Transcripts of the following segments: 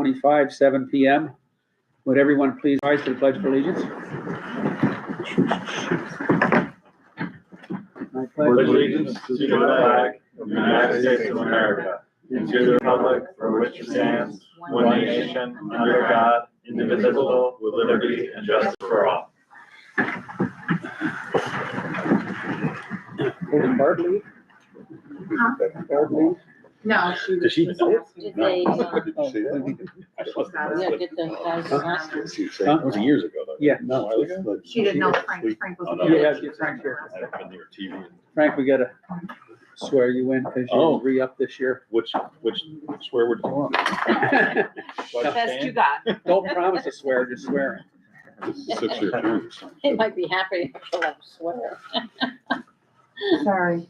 2025, 7 p.m. Would everyone please rise for the Pledge of Allegiance? I Pledge allegiance to the flag of the United States of America and to the republic for which it stands, one nation, under God, indivisible, with liberty and justice for all. Did Barb leave? Barb leave? No, she was. Does she know? Did they, That yeah, get the guys last one? was years ago, though. Yeah. No, a while ago. She didn't know Frank was. Oh, no. Yeah, yeah, Frank here. I haven't been near TV. Frank, we gotta swear you in because Oh. you're re-up this year. Which swear word do you want? Best you got. Don't promise to swear, just swear. 6-year terms. They might be happy to let them swear. Sorry.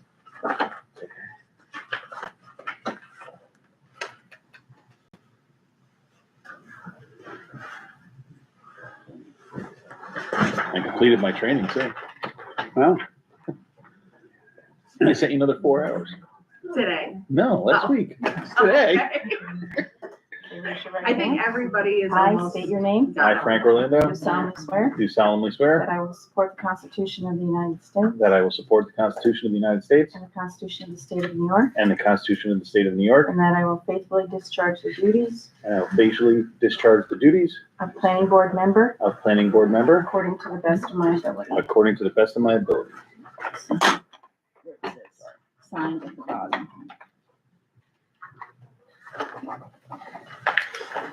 I completed my training, too. Wow. I sent you another 4 hours. Today. No, last Oh. week. Today. I think everybody is I almost. state your name. I, Frank Orlando, Do solemnly swear do solemnly swear that I will support the Constitution of the United States that I will support the Constitution of the United States and the Constitution of the State of New York, and the Constitution of the State of New York, and that I will faithfully discharge the duties and I will faithfully discharge the duties of planning board member of planning board member according to the best of my ability. according to the best of my ability. Signed at the bottom.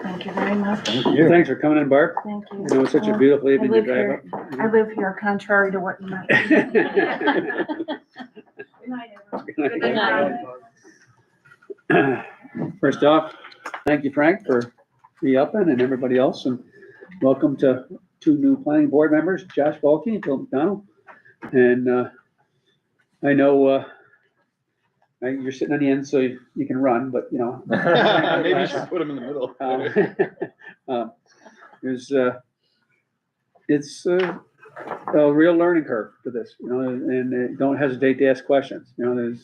Thank you very much. Thank you. Thanks for coming in, Barb. Thank you. I know it's such a beautiful evening to live drive I live here contrary to what you might. Good night. up. First off, thank you, Frank, for re-upping and everybody else, and welcome to two new planning board members, Josh Balke and Phil McDonald. And I know you're sitting on the end, so you can run, but you know. Maybe you should put them in the middle. It's a real learning curve to this, you know, and don't hesitate to ask questions. You know,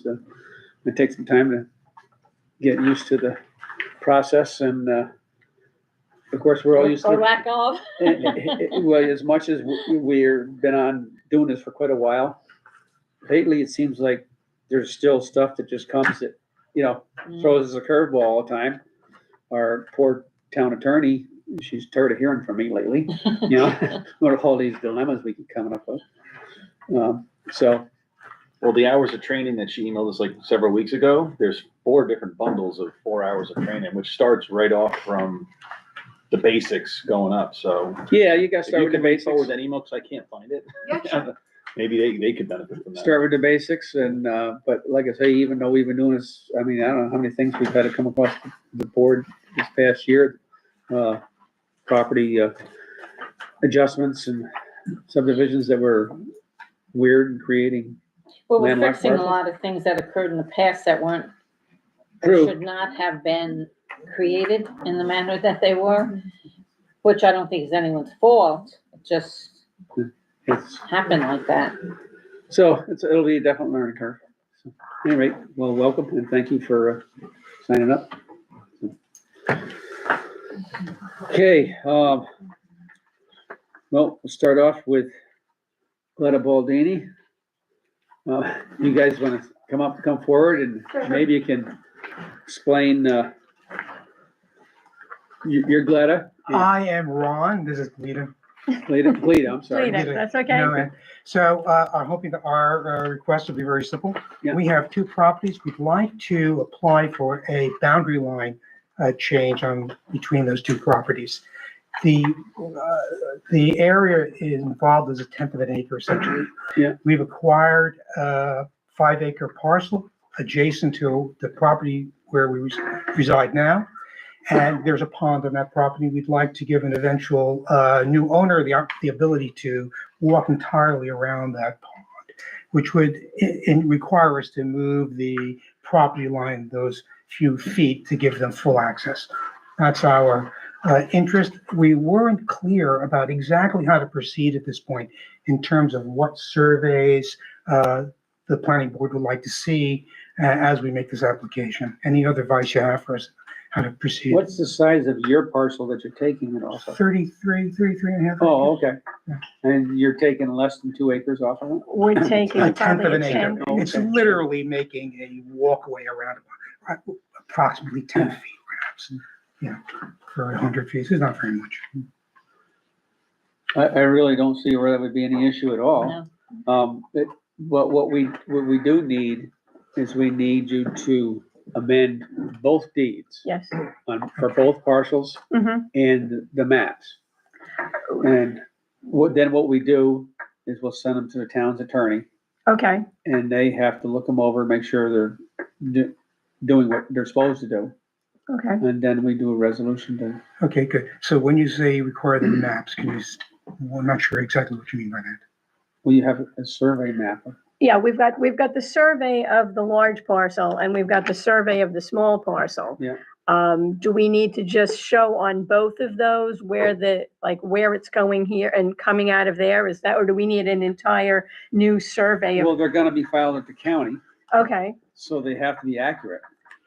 it takes some time to get used to the process, and of course, we're all used to. Or lack of. Well, as much as we've been on doing this for quite a while, lately it seems like there's still stuff that just comes that, you know, throws us a curveball all the time. Our poor town attorney, she's tired of hearing from me lately, you know, what all these dilemmas we keep coming up with. So, Well, the hours of training that she emailed us like several weeks ago, there's 4 different bundles of 4 hours of training, which starts right off from the basics going up. So yeah, you gotta if start you with the can read basics. forward that email, because I can't find it. Yeah, sure. Maybe they could benefit from that. Start with the basics, and but like I say, even though we've been doing this, I mean, I don't know how many things we've had to come across the board this past year. Property adjustments and subdivisions that were weird and creating. Well, we're Landlocked fixing a parcels. lot of things that occurred in the past that weren't, True. or should not have been created in the manner that they were, which I don't think is anyone's fault. It just It's, happened like that. so it'll be a definite learning curve. So, anyway, well, welcome and thank you for signing up. Okay, well, we'll start off with Gletta Baldini. You guys want to come forward and maybe you can explain, your Gletta? I am Ron, this is Lita. Lita, I'm sorry. Lita. That's okay. No, So I'm hoping that our request will be very simple. Yeah. We have 2 properties. We'd like to apply for a boundary line change on between those 2 properties. The area involved is 1/10 of an acre essentially. Yeah. We've acquired a 5-acre parcel adjacent to the property where we reside now. And there's a pond on that property. We'd like to give an eventual new owner the ability to walk entirely around that pond, which would require us to move the property line those few feet to give them full access. That's our interest. We weren't clear about exactly how to proceed at this point in terms of what surveys the planning board would like to see as we make this application. Any other advice you have for us? how to proceed. What's the size of your parcel that you're taking it off of? 33 and a half. Oh, okay. Yeah. And you're taking less than 2 acres off of it? We're taking A tenth of probably an a acre. 10. Oh, It's okay. literally making a walkway around approximately 10 feet perhaps. Yeah, for 100 feet. It's not very much. I really don't see where that would be any issue at all. No. But what we do need is we need you to amend both deeds Yes. for both parcels Mm-hmm. and the maps. And what we do is we'll send them to the town's attorney, Okay. and they have to look them over, make sure they're doing what they're supposed to do. Okay. And then we do a resolution to, Okay, good. So when you say require the maps, can you, well, I'm not sure exactly what you mean by that. well, you have a survey map. Yeah, we've got the survey of the large parcel and we've got the survey of the small parcel. Yeah. Do we need to just show on both of those where where it's going here and coming out of there? Is that, or do we need an entire new survey Well, of, they're gonna be filed at the county, okay, so they have to be accurate.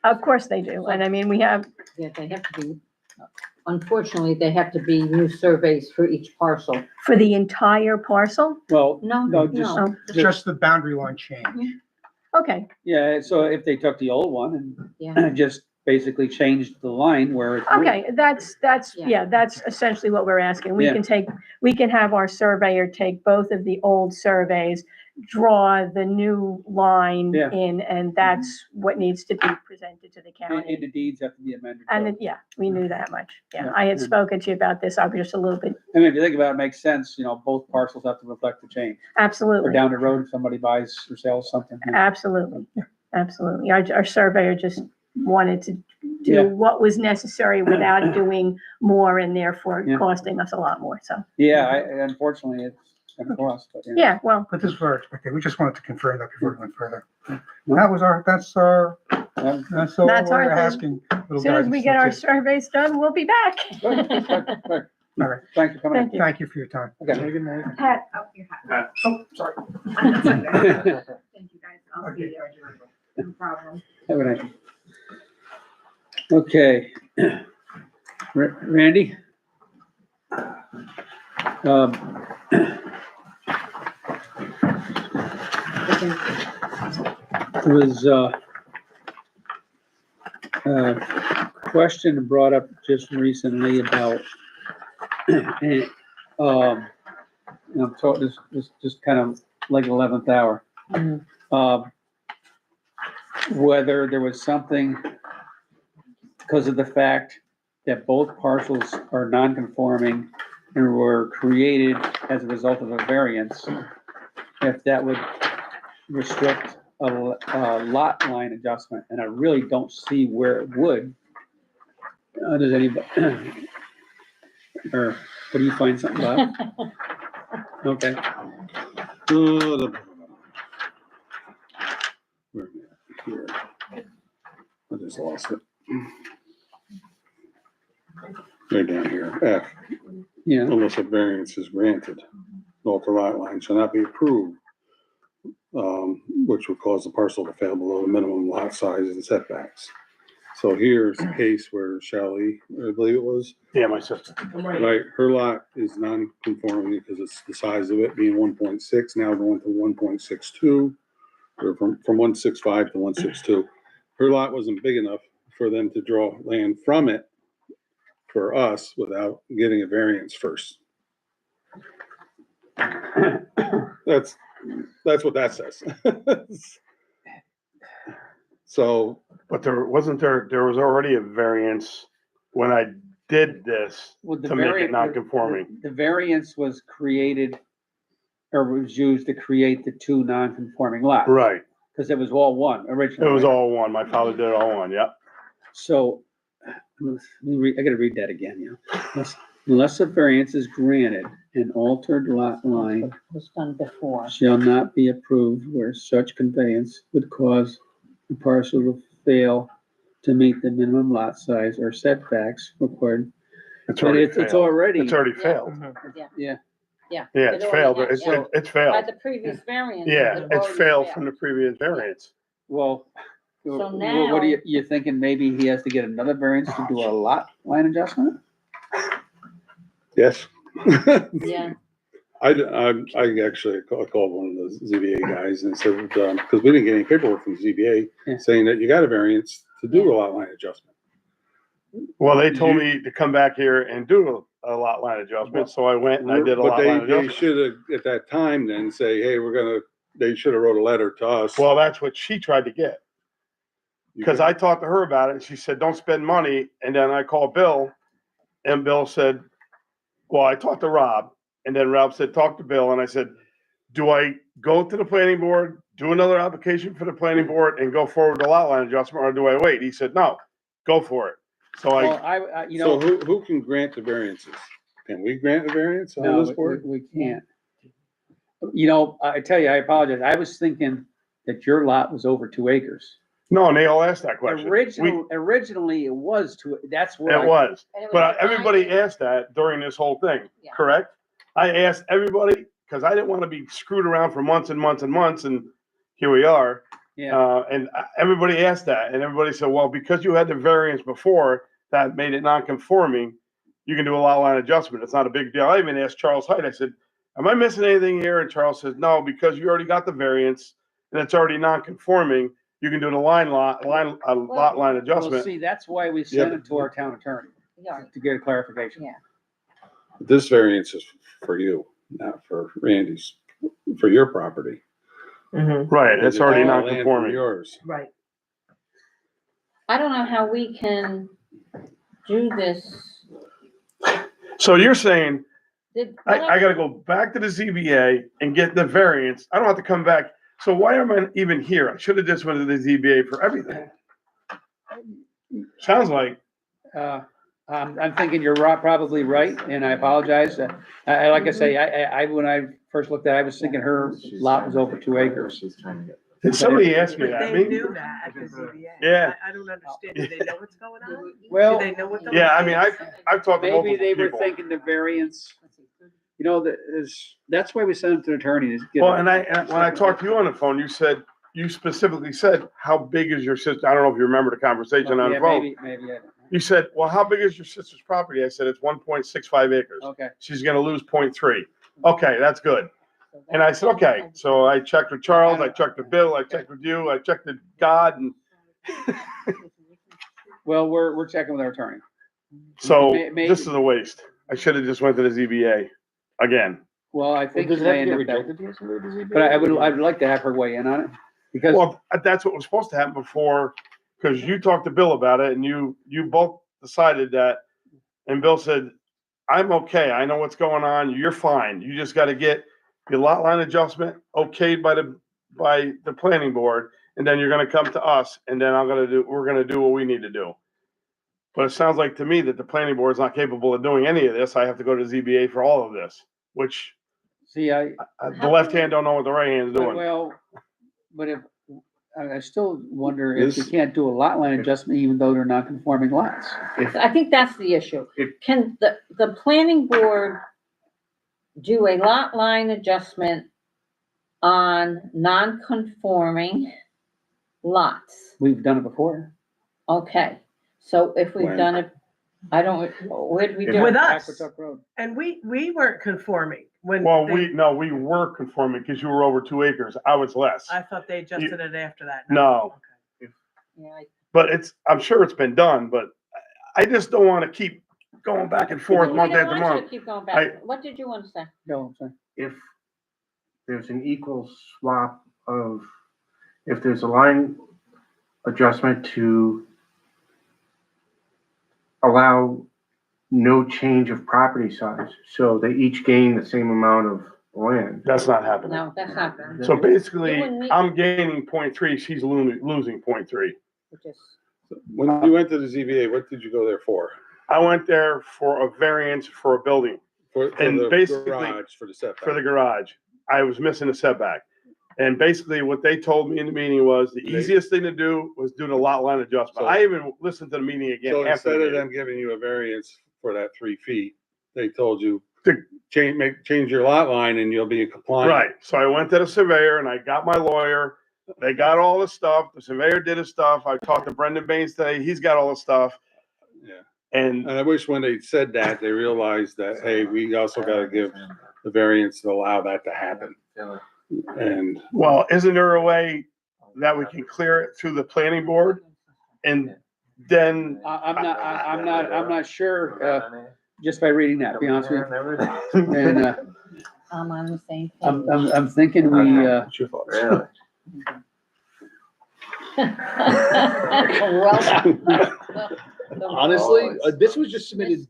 of course they do. And I mean, we have, Yeah, they have to be, unfortunately, they have to be new surveys for each parcel. for the entire parcel? Well, No, no, no. Just the boundary line change. Okay, yeah, so if they took the old one Yeah. and just basically changed the line where it's. okay, that's, Yeah. that's essentially what we're asking. We Yeah. we can have our surveyor take both of the old surveys, draw the new line Yeah. in, and that's what needs to be presented to the And county. the deeds have to be amended. And too. then, yeah, we knew that much. Yeah, Yeah. I had spoken to you about this. I was just a little bit, I mean, if you think about it, it makes sense, both parcels have to reflect the change. Or absolutely, down the road, if somebody buys or sells something. absolutely, absolutely. Our surveyor just wanted to Yeah. do what was necessary without doing more and therefore Yeah. costing us a lot more, so. Yeah, unfortunately, it's gonna cost, but yeah. Yeah, well, But this was our expectation. We just wanted to confirm that before we went further. Yeah. That's all That's we're our thing. asking. as soon as we get our surveys done, we'll be back. Good, good, good. All right. Thanks for coming in. Thank you. Thank you for your time. Okay. Pat, oh, your hat. Oh, sorry. Thank you, guys. I'll see you. No problem. Have a nice. Okay. Randy? There was a question brought up just recently about, and I'm told this just kind of like 11th hour. Whether there was something, because of the fact that both parcels are non-conforming and were created as a result of a variance, if that would restrict a lot line adjustment, and I really don't see where it would. Does anybody, or what do you find something about? Okay. Here. I just lost it. Right down here, F, Yeah, unless a variance is granted, alter lot line shall not be approved, which would cause the parcel to fail below the minimum lot size and setbacks. So here's a case where Shelley, I believe it was, Yeah, my sister. right, her lot is non-conforming because it's the size of it being 1.6, now going to 1.62, or from 1.65 to 1.62. Her lot wasn't big enough for them to draw land from it for us without getting a variance first. That's what that says. So, But there was already a variance when I did this well, to make it non-conforming. The variance was created, or was used to create the two non-conforming lots. Right. Because it was all one It originally. was right? all one. My father did it all one, yep. So, let me read, I gotta read that again, yeah. Unless a variance is granted, an altered lot line Was done before. shall not be approved where such conveyance would cause the parcel to fail to meet the minimum lot size or setbacks required. It's But already it's failed. already, It's already Yeah. failed. yeah, Yeah, It it's already failed. has, yeah. It's By failed. the previous variance. Yeah, it it's already failed from the previous variance. well, So What are you thinking, maybe he has to get another variance to do a lot line adjustment? Yes. Yeah, I actually called one of the ZBA guys and said, because we didn't get any paperwork from the Yeah. ZBA saying that you got a variance to do a lot line adjustment. Well, they told me to come back here and do a lot line adjustment, so I went and I did a But lot line they adjustment. should have, at that time, then say, hey, they should have wrote a letter to us. Well, that's what she tried to get. Because I talked to her about it, and she said, don't spend money, and then I called Bill, and Bill said, well, I talked to Rob, and then Rob said, talk to Bill, and I said, do I go to the planning board, do another application for the planning board, and go forward with the lot line adjustment, or do I wait? He said, no, go for it. So Well, you know. So who can grant the variances? Can we grant a variance on No, this board? we can't. You know, I tell you, I apologize. I was thinking that your lot was over 2 acres. no, and they all asked that question. Originally, it was 2, that's what It was, and it was but everybody divided. asked that during this whole thing, Yeah. correct? I asked everybody, because I didn't want to be screwed around for months and months and months, and here we are. Yeah, And everybody asked that, and everybody said, well, because you had the variance before, that made it non-conforming, you can do a lot line adjustment. It's not a big deal. I even asked Charles Height, I said, am I missing anything here? And Charles says, no, because you already got the variance, and it's already non-conforming, you can do the lot line well, adjustment. see, that's why we sent it to our town attorney, Yeah. to get a clarification. Yeah. This variance is for you, not for Randy's, for your property. Right, it's already all land from non-conforming. yours. Right. I don't know how we can do this. So you're saying, Did, I gotta go back to the ZBA and get the variance. I don't have to come back. So why am I even here? I should have just went to the ZBA for everything. Sounds like, I'm thinking you're probably right, and I apologize. Like I say, when I first looked at it, I was thinking her lot was over 2 acres. did somebody ask me But that? they Me? knew that at the ZBA. Yeah. I don't understand. Do they know what's going on? Do Well, they know what the? Yeah, I mean, I've talked to maybe multiple they were people. thinking the variance, you know, that's why we sent it to the attorney. To get Well, and when I talked to you on the phone, you specifically said, how big is your sister? I don't know if you remember the conversation on the Yeah, phone. maybe, I don't know. You said, well, how big is your sister's property? I said, it's 1.65 acres. Okay. She's gonna lose 0.3. Okay, that's good. And I said, okay. So I checked with Charles, I checked with Bill, I checked with you, I checked with God, and Well, we're checking with our attorney. so Maybe- this is a waste. I should have just went to the ZBA again. Well, I think she may end up that, but I'd like to have her weigh in on it, because, Well, that's what was supposed to happen before, because you talked to Bill about it and you both decided that. And Bill said, I'm okay. I know what's going on. You're fine. You just got to get the lot line adjustment okayed by the planning board. And then you're going to come to us and then we're going to do what we need to do. But it sounds like to me that the planning board is not capable of doing any of this. I have to go to ZBA for all of this, which see, the left hand don't know what the right hand is doing. well, but if, I still wonder if you This- can't do a lot line adjustment even though they're not conforming lots. I think that's the issue. Can the planning board do a lot line adjustment on non-conforming lots? We've done it before. Okay, so if we've When? done it, I don't, where did we do With it? us. Aquatuck Road. And we weren't conforming when. Well, they- we were conforming because you were over 2 acres. I was less. I thought they adjusted it after that. No. Okay. Yeah, But I'm sure it's been done, but I just don't want to keep going back and forth We month don't after want you to month. keep going back. What did you want to say? No, I'm sorry. If there's an equal swap of, if there's a line adjustment to allow no change of property size, so they each gain the same amount of land. That's not happening. No, that's not, So basically, You wouldn't need- I'm gaining 0.3, she's losing 0.3. we just, When you went to the ZBA, what did you go there for? I went there for a variance for a building, For And the basically- garage, for the setback? for the garage. I was missing a setback. And basically what they told me in the meeting was the easiest thing to do was do the lot line adjustment. So- I even listened to the meeting again So after instead the of meeting. them giving you a variance for that 3 feet, they told you To- change your lot line and you'll be in compliance. Right, so I went to the surveyor and I got my lawyer They got all the stuff. The surveyor did his stuff. I talked to Brendan Baines today. He's got all the stuff. Yeah. And And I wish when they said that, they realized that, hey, we also gotta give the variance to allow that to happen. And well, isn't there a way that we can clear it through the planning board? And then, I'm not sure, just by reading that, to be honest with you. And, I'm on the same page. I'm thinking we, what's your thoughts? Really? Well, Honestly, this was just submitted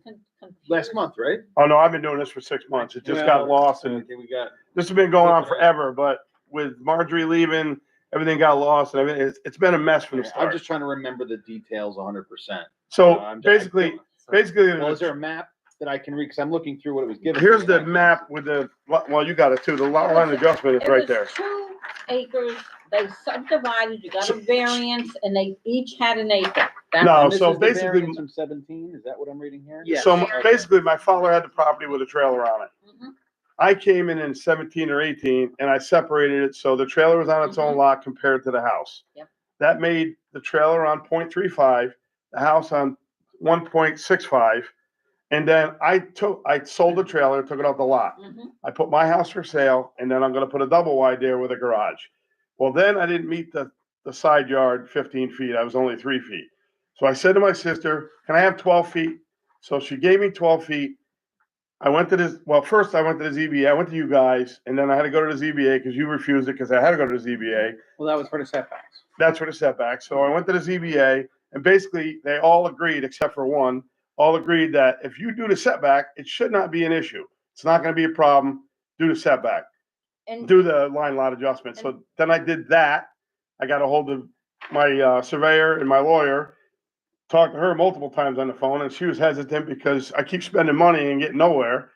last month, right? Oh, no, I've been doing this for 6 months. It just got lost and Okay, we got. this has been going on forever, but with Marjorie leaving, everything got lost and everything. It's been a mess from the I'm start. just trying to remember the details 100%. So basically, Well, is there a map that I can read? Because I'm looking through what it was given. here's the map with the, well, you got it too. The lot line adjustment is right there. It was 2 acres, they subdivided, you got a variance, and they each had an acre. No, And this so is the basically, variance from 17, is that what I'm reading here? Yeah. so basically my father had the property with a trailer on it. Mhm. I came in 17 or 18 and I separated it, so the trailer was on its own lot compared to the house. Yep. That made the trailer on 0.35, the house on 1.65. And then I sold the trailer, took it off the lot. Mhm. I put my house for sale, and then I'm gonna put a double wide there with a garage. Well, then I didn't meet the side yard 15 feet, I was only 3 feet. So I said to my sister, can I have 12 feet? So she gave me 12 feet. I went to this, well, first I went to the ZBA, I went to you guys, and then I had to go to the ZBA because you refused it because I had to go to the ZBA. well, that was for the setbacks. That's for the setback. So I went to the ZBA and basically they all agreed, except for one, all agreed that if you do the setback, it should not be an issue. It's not gonna be a problem. Do the setback, And do the line lot adjustment. So then I did that. I got a hold of my surveyor and my lawyer, talked to her multiple times on the phone and she was hesitant because I keep spending money and getting nowhere.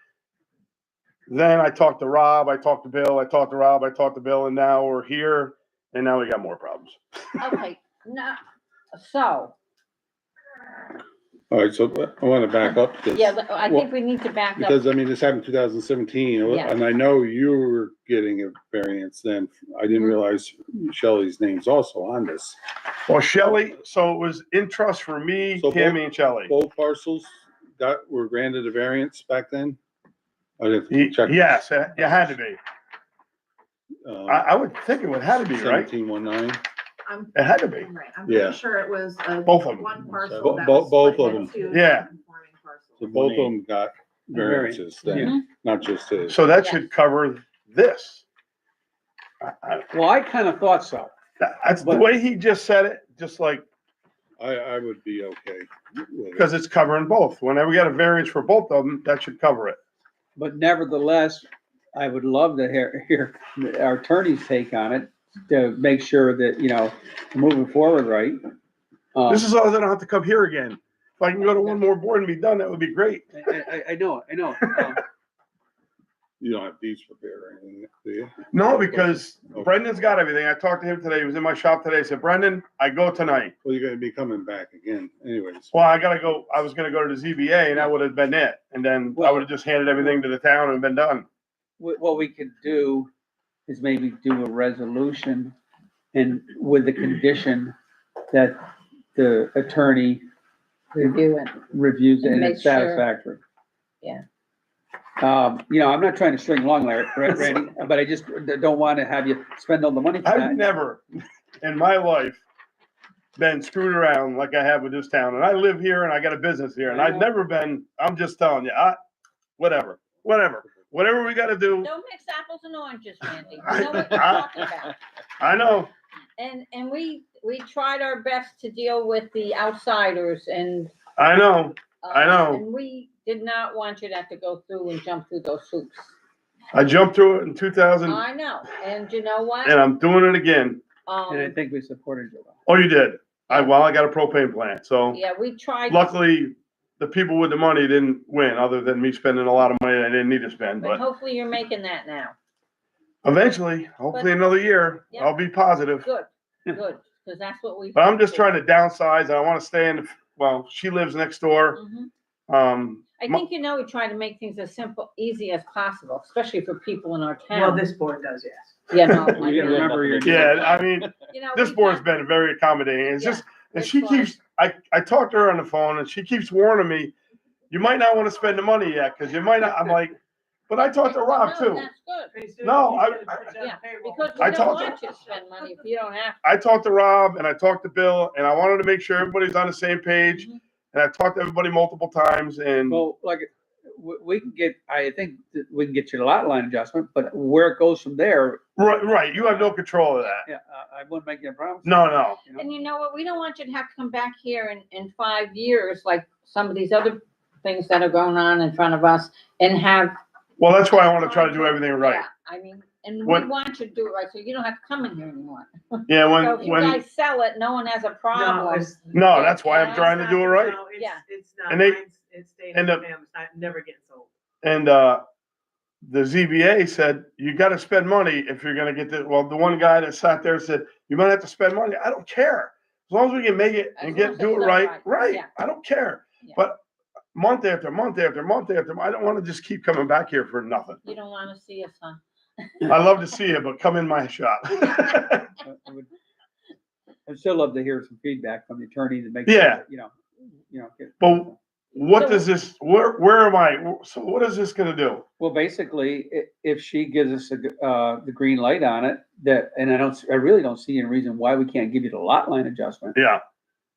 Then I talked to Rob, I talked to Bill, I talked to Rob, I talked to Bill, and now we're here and now we got more problems. okay, now, so, all right, so I wanna back up this. yeah, I think we need to back up. Because, I mean, this happened in 2017, Yeah. and I know you were getting a variance then. I didn't realize Shelley's name's also on this. Well, Shelley, so it was in trust for me, So Tammy and Shelley. Both parcels were granted a variance back then? I didn't check. Yes, it had to be. I would think it would have to be, right? 1719. It had to be. Right, I'm Yeah. pretty sure it was Both of them. one parcel Bo- that bo- was both split of into them. two Yeah. non-conforming parcels. So both of them got variances then, not just his. So that should cover this. Well, I kind of thought so. That's the way he just said it, just like, I would be okay with it. because it's covering both. Whenever we got a variance for both of them, that should cover it. But nevertheless, I would love to hear our attorney's take on it to make sure that, you know, moving forward, right? This is all, they don't have to come here again. If I can go to one more board and be done, that would be great. I know. You don't have these prepared or anything, do you? No, because Brendan's got everything. I talked to him today. He was in my shop today. I said, Brendan, I go tonight. Well, you're gonna be coming back again anyways. Well, I gotta go. I was gonna go to the ZBA and that would have been it. And then I would have just handed everything to the town and been done. What we could do is maybe do a resolution and with the condition that the attorney Review it. reviews it And and make it's sure- satisfactory. Yeah. You know, I'm not trying to string along, Randy, but I just don't want to have you spend all the money for I've that. never in my life been screwed around like I have with this town. And I live here and I got a business here and I've never been, I'm just telling you, whatever we gotta do. Don't mix apples and oranges, Randy. You I- know what you're talking about. I know. And we tried our best to deal with the outsiders and. I know. I know. And we did not want you to have to go through and jump through those hoops. I jumped through it in 2000 I know, and you know what? and I'm doing it again. And I think we supported you. Oh, you did? I got a propane plant. So Yeah, we tried. luckily the people with the money didn't win other than me spending a lot of money I didn't need to spend, But but hopefully you're making that now. eventually, hopefully another year, Yeah. I'll be positive. Good, because that's what we. But I'm just trying to downsize and I want to stay in, well, she lives next door. Mhm. I think, we try to make things as simple, easy as possible, especially for people in our town. Well, this board does, yes. Yeah, no. I You gotta mean, remember your. Yeah, I mean, this we've board's had- been very accommodating. It's Yeah, just, and it's she fine. keeps, I talked to her on the phone and she keeps warning me, you might not want to spend the money yet, because you might not, I'm like, but I talked to Rob No, too. That's good. He's doing- No, he's I- gonna put down Yeah, payroll. because I we don't talked to- want you to spend money if you don't have I talked to Rob and I talked to Bill and I wanted to make sure everybody's on the same page. Mhm. And I talked to everybody multiple times and Well, like, we can get, I think that we can get you the lot line adjustment, but where it goes from there, right, you have no control of that. yeah, I wouldn't make you a promise. No. You know? And you know what? We don't want you to have to come back here in 5 years, like some of these other things that are going on in front of us and have. Well, that's why I want to try to do everything right. Yeah, I mean, and we When- want you to do it right, so you don't have to come in here anymore. Yeah, So if you when, guys sell it, no one has a No, problem. it's. no, that's why I'm Yeah, trying to do it right. No, it's, Yeah. it's not. And they- Mine's- It's staying in and the the- family. It's not, never getting sold. And, the ZBA said, you gotta spend money if you're gonna get the, well, the one guy that sat there said, you might have to spend money. I don't care. As long as we can make it and As long as do it it's done right, right. right. Yeah. I don't care. Yeah. But month after month after month after, I don't want to just keep coming back here for nothing. You don't want to see us, huh? I love to see it, but come in my shop. I would- I'd still love to hear some feedback from the attorney to make. Yeah. sure that, get- But what does this, where am I? So what is this gonna do? Well, basically, if she gives us the green light on it, and I really don't see any reason why we can't give you the lot line adjustment. Yeah,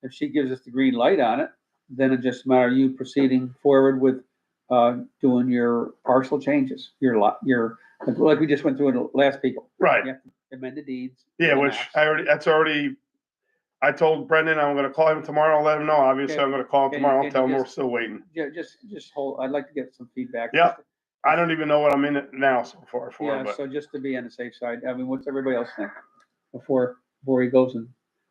If she gives us the green light on it, then it's just a matter of you proceeding forward with, doing your parcel changes, like we just went through in the last people. right. Yeah. Amend the deeds. Yeah, the which maps. I told Brendan I'm gonna call him tomorrow, let him know. Obviously, Okay. I'm gonna call him Can you- tomorrow, can tell you him we're just- still waiting. Yeah, just hold, I'd like to get some feedback. Yeah. I don't even know what I'm in it now so far for, Yeah, but so just to be on the safe side, I mean, what's everybody else think? Before he goes and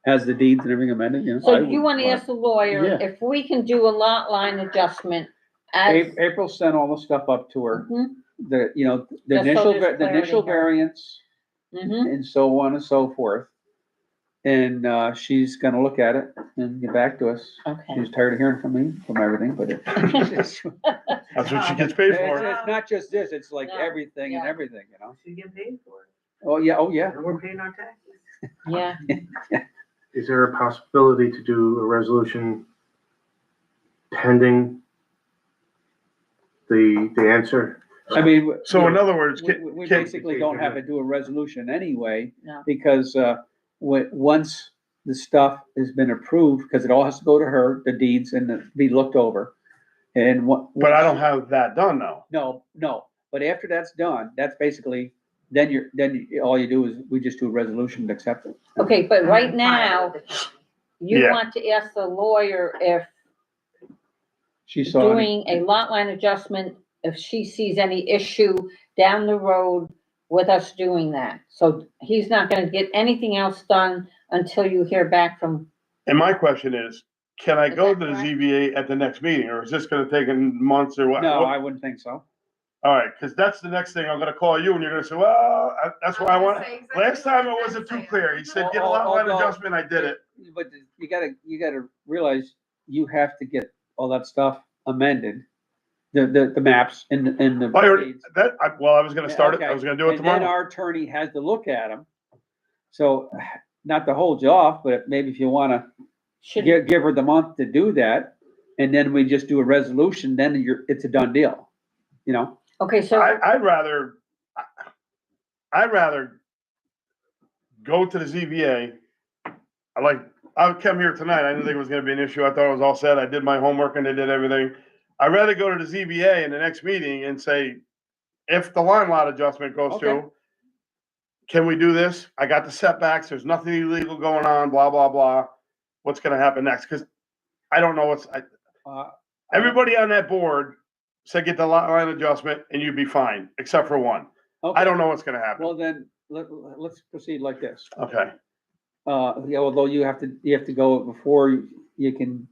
has the deeds and everything amended, you know? So you want to ask the lawyer Yeah. if we can do a lot line adjustment as. April sent all the stuff up to her, Mhm, the Just so initial, there's the initial clarity here. variance mhm. and so on and so forth. And, she's gonna look at it and get back to us. Okay. She's tired of hearing from me, from everything, but it's that's what she gets paid for. it's not just this, it's like No, everything and yeah. everything, you know? She get paid for it. Oh, yeah. And we're paying our taxes. Yeah, Is there a possibility to do a resolution pending the answer? I mean. So in other words, We basically don't have to do a resolution anyway, No. because, once the stuff has been approved, because it all has to go to her, the deeds, and be looked over. And what. but I don't have that done now. No, but after that's done, that's basically, all you do is, we just do a resolution to accept it. okay, but right now, you Yeah. want to ask the lawyer if She saw it. doing a lot line adjustment, if she sees any issue down the road with us doing that. So he's not gonna get anything else done until you hear back from, And my question is, can I Is go that to the correct? ZBA at the next meeting, or is this gonna take months or what? No, I wouldn't think so. All right, because that's the next thing. I'm gonna call you and you're gonna say, well, that's why I want, last time it wasn't too clear. He said, get a lot line Although- adjustment, I did it. But you gotta realize, you have to get all that stuff amended, the maps and the. I already, deeds. I was gonna start it, I Okay. was gonna do it And then tomorrow. our attorney has to look at them. So, not to hold you off, but maybe if you wanna should, give her the month to do that, and then we just do a resolution, then it's a done deal, you know? okay, so, I'd rather go to the ZBA. I came here tonight, I didn't think it was gonna be an issue, I thought it was all set, I did my homework and I did everything. I'd rather go to the ZBA in the next meeting and say, if the line lot adjustment goes Okay. through, can we do this? I got the setbacks, there's nothing illegal going on, blah, blah, blah. What's gonna happen next? Cause I don't know Uh, everybody on that board said get the lot line adjustment and you'd be fine, except for one. okay. I don't know what's gonna happen. Well, then, let's proceed like this. Okay, Yeah, although you have to go before you can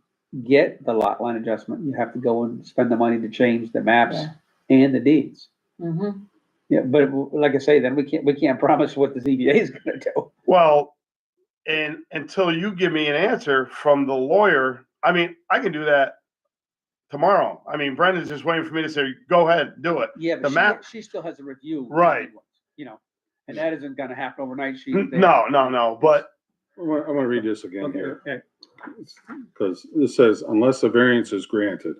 get the lot line adjustment, you have to go and spend the money to change the maps Yeah. and the deeds. mhm. Yeah, but like I say, then we can't promise what the ZBA is gonna do. well, and until you give me an answer from the lawyer, I mean, I can do that tomorrow. I mean, Brendan's just waiting for me to say, go ahead, do it. Yeah, The but map- she still has a review. Right. You know, and that isn't gonna happen overnight. No, but I'm gonna read this again Okay, here, okay. because it says, unless a variance is granted,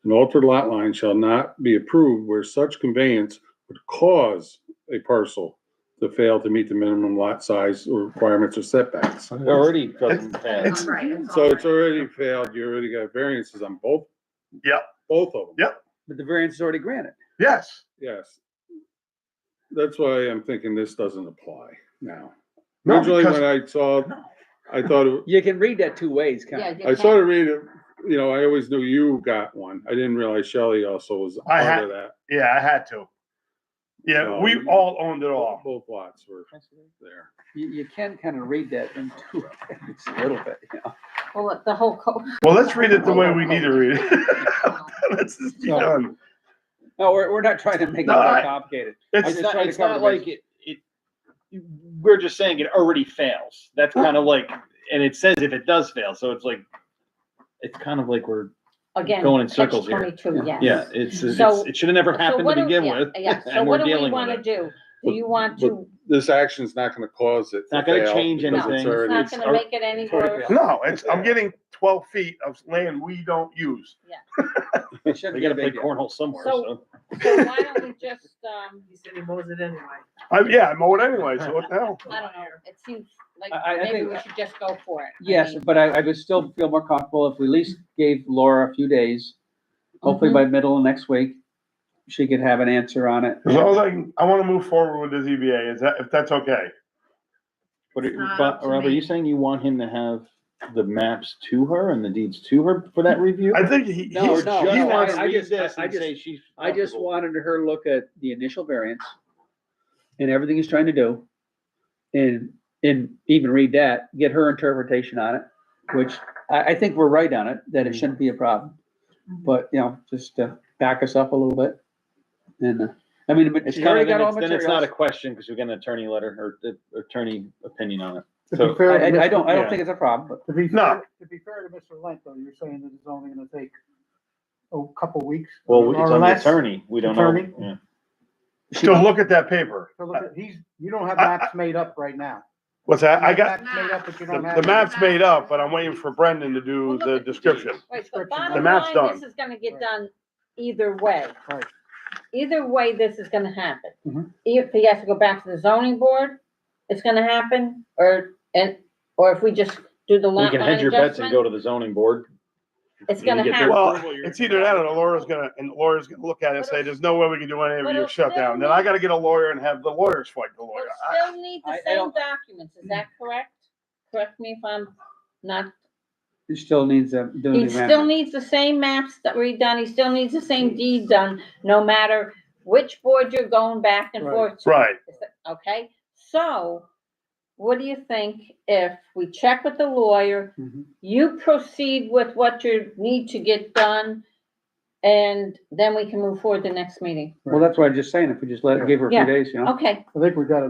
an altered lot line shall not be approved where such conveyance would cause a parcel to fail to meet the minimum lot size or requirements or setbacks. It already doesn't It's- pass. Right, it's So all it's right. already failed, you already got variances on both. Yep. Both of them. Yep. But the variance is already granted. yes. Yes. That's why I'm thinking this doesn't apply now. No, Originally, because- when I saw, I thought, You can read that two ways, Yeah, kind of. you I can. sort of read it, you know, I always knew you got one. I didn't realize Shelley also was I part had- of that. Yeah, I had to. Yeah, So- we all owned it all. Both lots were there. You can kind of read that in two ways, a little bit, you know. Well, the whole code. Well, let's read it the way we need to read it. Let's just be done. No, we're not trying to make it No, more I- complicated. It's just trying to It's cover not the like we're just saying it already fails. That's kind of like, and it says if it does fail, so it's like, it's kind of like we're, Again. Going in circles here. Catch-22, yes. yeah, So- it should have never So happened what to do- begin yeah, with. Yeah, so And what we're do we dealing want with to it. do? Do you want But to, this action's not gonna cause it to Not gonna fail change because anything. it's no, already- it's not gonna make it any worse. No, I'm getting 12 feet of land we don't use. It shouldn't They be a gotta play big deal. cornhole somewhere, So- so. So why don't we just, He said he mows it anyway. Yeah, I mow it anyway, so what the hell? I don't know, it seems like I maybe think- we should just go for it. I Yes, mean, but I would still feel more comfortable if we at least gave Laura a few days. Hopefully by middle of next week, she could have an answer on it. As long as I want to move forward with the ZBA, if that's okay. But, It's not up to Rob, are me. you saying you want him to have the maps to her and the deeds to her for that review? I think No, he's, no, he no, wants, I just- say she's. I just comfortable. wanted her to look at the initial variance and everything he's trying to do. And even read that, get her interpretation on it, which I think we're right on it, that it shouldn't be a problem. But, you know, just back us up a little bit. And, I mean, but It's she's kind already of, got all then it's not a materials. question, because we got an attorney letter or attorney opinion on it. To So- be fair to I don't yeah. think it's a problem, but To be No. to be fair to Mr. Lent, though, you're saying that it's only gonna take a couple weeks? Well, it's or on the less attorney, we don't know. Attorney? Yeah. still look at that paper. to look at- you don't have maps made up right now. What's that? You I have got, maps made up, but you the don't have. map's made up, but I'm waiting for Brendan to do Well, the look at- description. Right, the The bottom map's line, this done. is gonna get done either way. Right. Either way, this is gonna happen. Mhm. If he has to go back to the zoning board, it's gonna happen, or if we just do the You lot can line hedge your bets and adjustment, go to the zoning board. it's you gonna get happen. Well, approval, you're it's gonna- either that or Laura's gonna look at it and say, there's no way we can do any of But your it'll still shutdown. Then I gotta get a lawyer and have the lawyers fight the We'll lawyer. still need the I same don't- documents, is that correct? Correct me if I'm not, he still needs to do the he still amendment. needs the same maps that were done, he still needs the same deed done, no matter which board you're going back and Right. forth to. Right. Okay, so what do you think if we check with the lawyer, Mhm. you proceed with what you need to get done, and then we can move forward the next meeting? Well, that's what I'm just saying, if we just give her a Yeah. few days, you know? Okay, I think we got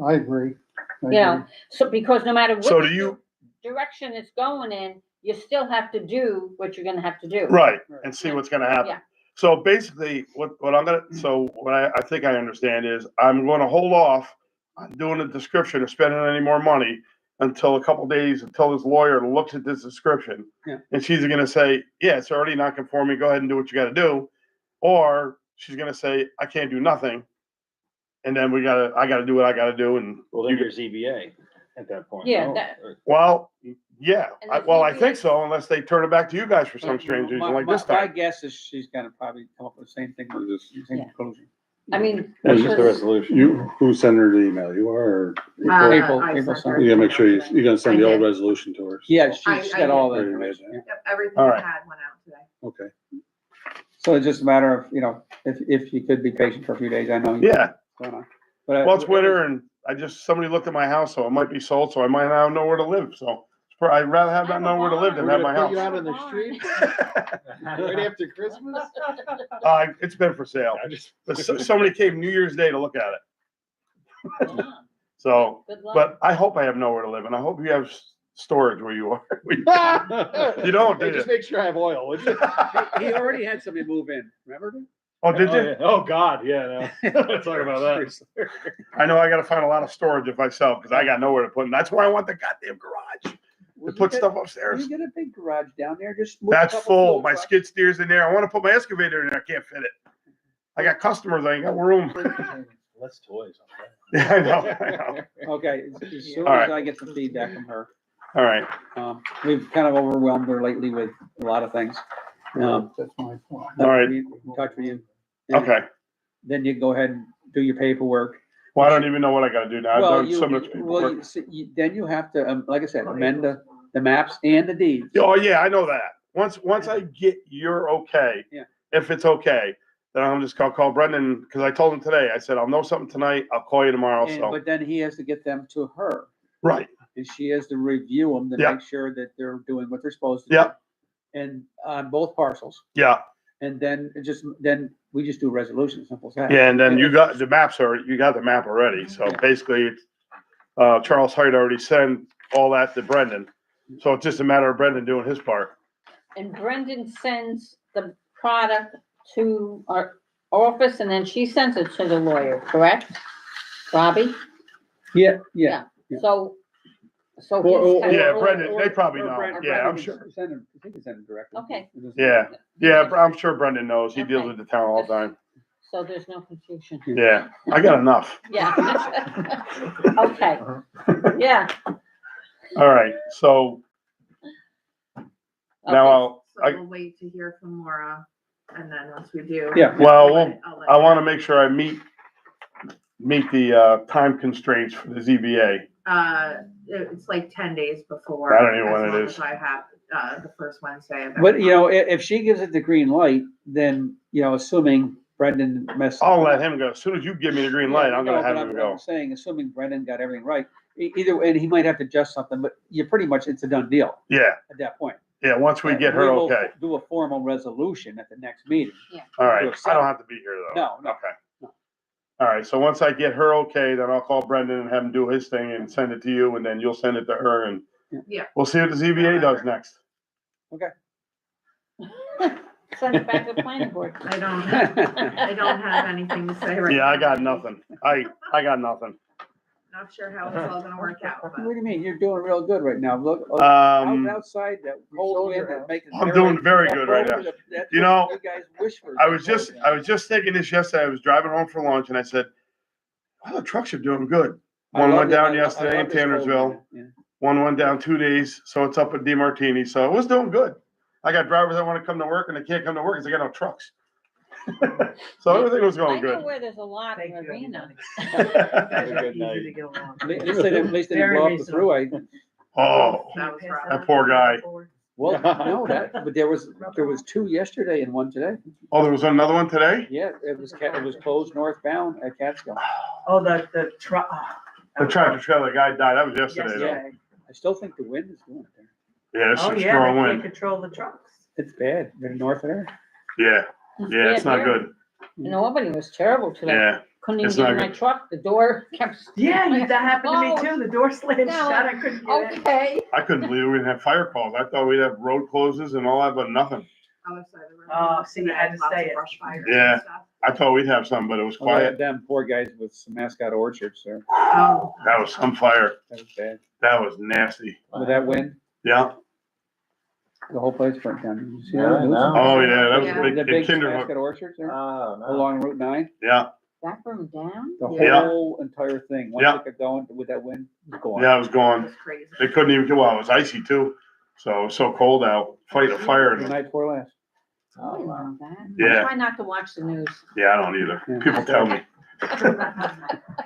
I agree. you know, so because no matter So which do you- direction it's going in, you still have to do what you're gonna have to do. Right, and see what's gonna happen. Yeah. So basically, what I think I understand is, I'm gonna hold off on doing a description or spending any more money until a couple days, until this lawyer looks at this description. Yeah. And she's gonna say, yeah, it's already not conforming, go ahead and do what you gotta do. Or she's gonna say, I can't do nothing. And then I gotta do what I gotta do, and Well, then you're ZBA at that point. Yeah, no? that- Or- well, yeah, And the well, I ZBA think so, unless they turn it back to you guys for some strange reason, like this My time. guess is she's gonna probably come up with the same thing, same Yeah. conclusion. I mean, That's just the because- resolution. Who sent her the email? You are, or? April I sent sent her. You gotta make sure you're gonna send the I old did. resolution to her. Yeah, I she's got all the did. information. yeah. Yep, everything All I right. had went out today. Okay. So it's just a matter of, you know, if you could be patient for a few days, I know. Yeah, What's going on. But well, it's winter and somebody looked at my house, so it might be sold, so I might not know where to live, so. I'd rather have not know where to live than have my house. out on the street right after Christmas? It's been for sale. But somebody came New Year's Day to look at it, Yeah, so, good luck. but I hope I have nowhere to live, and I hope you have storage where you are. You don't, do Hey, you? just make sure I have oil, would you? He already had somebody move in, remember? Oh, did you? yeah. Oh, God, yeah, no. Let's talk about that. I know I gotta find a lot of storage if I sell, because I got nowhere to put it. That's why I want the goddamn garage, Well, to put you stuff got- upstairs. You get a big garage down there, just. move a That's couple full. fuel My trucks. skid steer's in there. I wanna put my excavator in there. I can't fit it. I got customers. I ain't got room. Less toys. Yeah, I know. Okay, as soon All as right. I get some feedback from her, All right. we've kind of overwhelmed her lately with a lot of things. That's my point. All right. be in touch with you. And Okay. Then you go ahead and do your paperwork. Well, I don't even know what I gotta do now. I've Well, done so much well, paperwork. then you have to, like I said, amend the maps and the deeds. Oh, yeah, I know that. Once I get your okay. Yeah. If it's okay, then I'm just gonna call Brendan, because I told him today, I said, I'll know something tonight. I'll call you tomorrow, And- so. But then he has to get them to her, Right. and she has to review them to Yeah. make sure that they're doing what they're supposed to do. Yeah. And on both parcels, Yeah. and then we just do a resolution, simple as that. Yeah, and then you got the maps you got the map already. So Yeah. basically, Charles Hyde already sent all that to Brendan. So it's just a matter of Brendan doing his part. And Brendan sends the product to our office and then she sends it to the lawyer, correct? Robbie? Yeah. So Or- he's or- kind Yeah, of- Brendan, they probably Or know. Brandon- Yeah, Brandon I'm can sure. Send him, I think he sent him directly. Okay. Yeah. Yeah, I'm sure Brendan knows. He deals Okay. with the town all the time. So there's no confusion. Yeah, I got enough. Yeah. Okay, yeah. All right, so now Okay. So I- we'll wait to hear from Laura, and then once we do. Yeah. Well, I'll let I you want to know. make sure I meet the time constraints for the ZBA. It's like 10 days before. I don't even know when as it long is. as I have, the first Wednesday of every But, month. if she gives it the green light, then, assuming Brendan messed. I'll let him go. As soon as you give me the green light, I'm gonna No, have but him I'm go. saying, assuming Brendan got everything right, either way, and he might have to adjust something, but you pretty much, it's a done deal Yeah, at that point. yeah, once we get her We will okay. Do a formal resolution at the next meeting. All right, accept- I don't have to be here though. No, no, Okay. no. All right, so once I get her okay, then I'll call Brendan and have him do his thing and send it to you, and then you'll send it to her, and Yeah. we'll see what the ZBA does next. Send it back to the planning board. I don't have anything to say right now. Yeah, I got nothing. I got nothing. Not sure how it's all gonna work out, What but. do you mean? You're doing real good right now. Look, outside that cold wind that makes it. I'm doing very good right now. That's You what know, you guys wish for. I was just thinking this yesterday. I was driving home for lunch and I said, "Oh, the trucks are doing good." One went down yesterday in Tannersville. One went down 2 days, so it's up at DeMartini. So it was doing good. I got drivers that want to come to work and they can't come to work because they got no trucks. So everything was I going know good. where there's a lot in Thank you, Arena. everybody. Good Easy night. to get along. At least they didn't Very blow up the reasonable. thruway. Oh, That was rough. that poor guy. Well, no, but there was 2 yesterday and 1 today. Oh, there was another one today? Yeah, it was closed northbound at Catskill. Oh, the truck. The tractor trailer guy died. That was yesterday though. Yesterday. I still think the wind is doing it there. Yeah, it's Oh, a yeah, strong they can't wind. control the trucks. It's bad. They're north of there. Yeah, yeah, it's not here. good. Nobody was terrible today. Yeah, Couldn't even it's get not in my good. truck. The door kept. Yeah, that happened to me Oh, too. The door slammed no. shut. I couldn't get in. Okay. I couldn't believe we didn't have fire calls. I thought we'd have road closes and all that, but nothing. Other side of the room. Oh, see, you had to Lots of say it. brush fires Yeah. and stuff. I thought we'd have some, but it was quiet. Them poor guys with some mascot orchards there. Oh. That was some fire. That was bad. That was nasty. With that wind, Yeah. the whole place burnt down. Did you see Yeah, that? I know. Oh, yeah, that was Yeah. a big, The big big Kinderhook. mascot orchards there Oh, no. along Route 9. Yeah, That burned down? The Yeah. whole entire thing. Once Yeah. it got going with that wind, it was going. yeah, it was It gone. was crazy. They couldn't even, well, it was icy too. So it was so cold out, fighting a fire. The night before last. I didn't know that. Yeah. I try not to watch the news. Yeah, I don't either. Yeah. People tell me.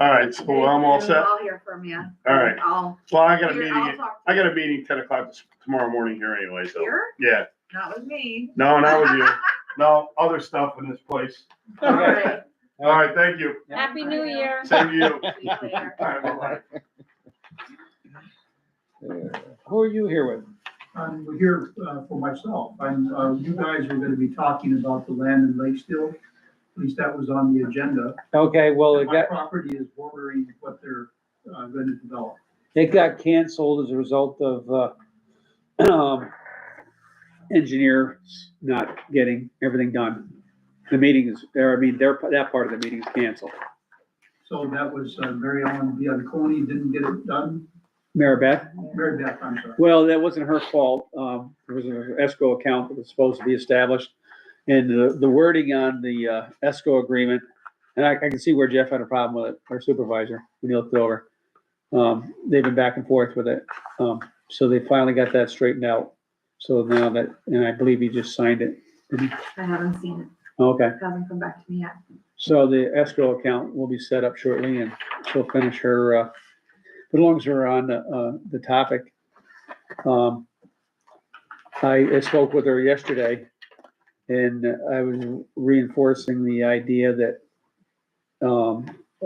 All right, so I'm all set. I'll hear from you. All right. I'll. Well, I got a I'll meeting, talk to I got a meeting 10 o'clock tomorrow morning here anyway, so. Here? Yeah, Not with me. no, not with you. No, other stuff in this place. All right. All right, thank you. Happy New Year. Same to you. See you later. All right, bye-bye. Who are you here with? I'm here for myself. You guys are gonna be talking about the land in Lakestill. At least that was on the agenda. Okay, well, it My got, property is bordering what they're gonna develop. It got canceled as a result of, engineers not getting everything done. The meeting is, that part of the meeting is canceled. So that was Mary Ellen Bianconi didn't get it done? Mary Beth? Mary Beth, I'm sorry. Well, that wasn't her fault. There was an escrow account that was supposed to be established. And the wording on the escrow agreement, and I can see where Jeff had a problem with it, our supervisor, when he looked over. They've been back and forth with it. So they finally got that straightened out. So now that, and I believe he just signed it. I haven't seen it. Okay, It hasn't come back to me yet. so the escrow account will be set up shortly and she'll finish her, but as long as we're on the topic. I spoke with her yesterday and I was reinforcing the idea that,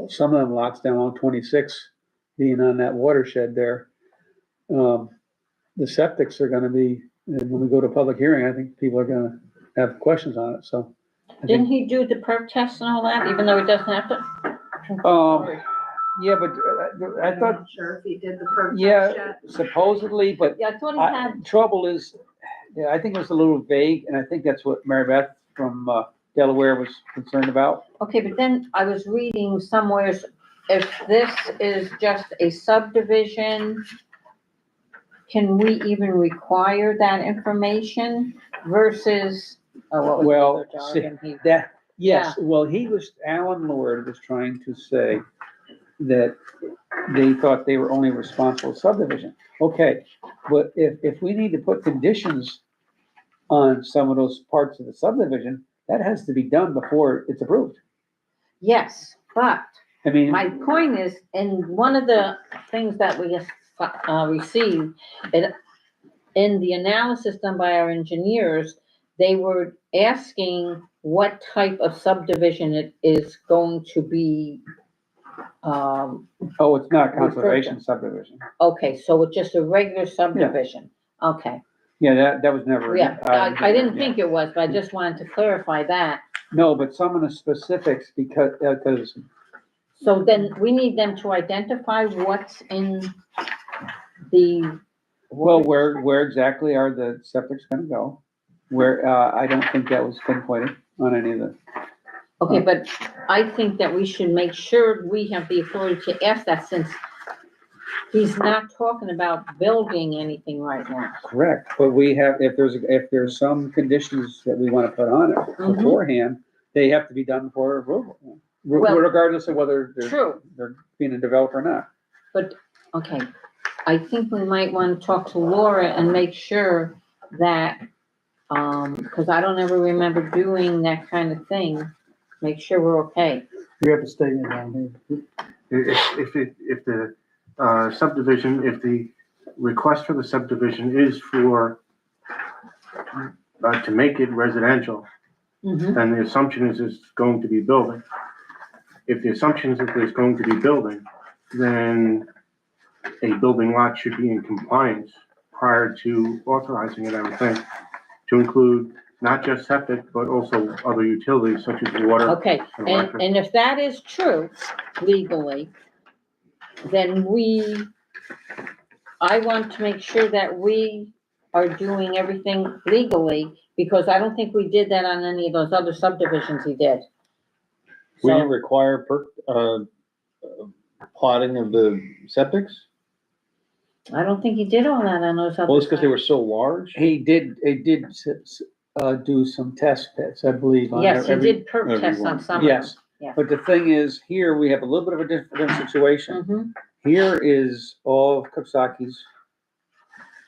some of them lots down on 26 being on that watershed there. The septics are gonna be, when we go to public hearing, I think people are gonna have questions on it, so. I Didn't think, he do the perk test and all that, even though he doesn't have to? yeah, but I I'm thought, not sure if he did the first. yeah, supposedly, but Yeah, I thought he had, trouble is, yeah, I think it was a little vague, and I think that's what Mary Beth from Delaware was concerned about. okay, but then I was reading somewheres, if this is just a subdivision, can we even require that information versus, oh, what was the Well, other jargon he- that, yes, well, Alan Lord was trying to say that they thought they were only responsible subdivision. Okay, but if we need to put conditions on some of those parts of the subdivision, that has to be done before it's approved. Yes, but I mean, my point is, in one of the things that we received, in the analysis done by our engineers, they were asking what type of subdivision it is going to be. oh, it's not conservation subdivision. Okay, so it's just a regular subdivision. Okay, Yeah, that was never. yeah, I didn't think it was, but I just wanted to clarify that. No, but some of the specifics, because So then we need them to identify what's in the. well, where exactly are the septics gonna go? Where, I don't think that was pinpointed on any of the, Okay, but I think that we should make sure we have the authority to ask that, since he's not talking about building anything right now. correct, but we have, if there's some conditions that we wanna put on it Mhm. beforehand, they have to be done before approval. Well- Regardless of whether True, they're being a developer or not. but, okay, I think we might want to talk to Laura and make sure that, because I don't ever remember doing that kind of thing, make sure we're okay. We have to stay in down here. If the subdivision, if the request for the subdivision is for, to make it residential, Mhm. then the assumption is it's going to be building. If the assumption is that there's going to be building, then a building lot should be in compliance prior to authorizing it, I would think, to include not just septic, but also other utilities such as water. Okay, and and, electric. and if that is true legally, then I want to make sure that we are doing everything legally, because I don't think we did that on any of those other subdivisions he did. We So, require plotting of the septics? I don't think he did all that on those other. Well, it's because they were so large. He did do some test pits, I believe. on Yes, he every- did perk tests on some of them. Yes, Yeah. but the thing is, here we have a little bit of a different situation. Mhm. Here is all of Cooksacky's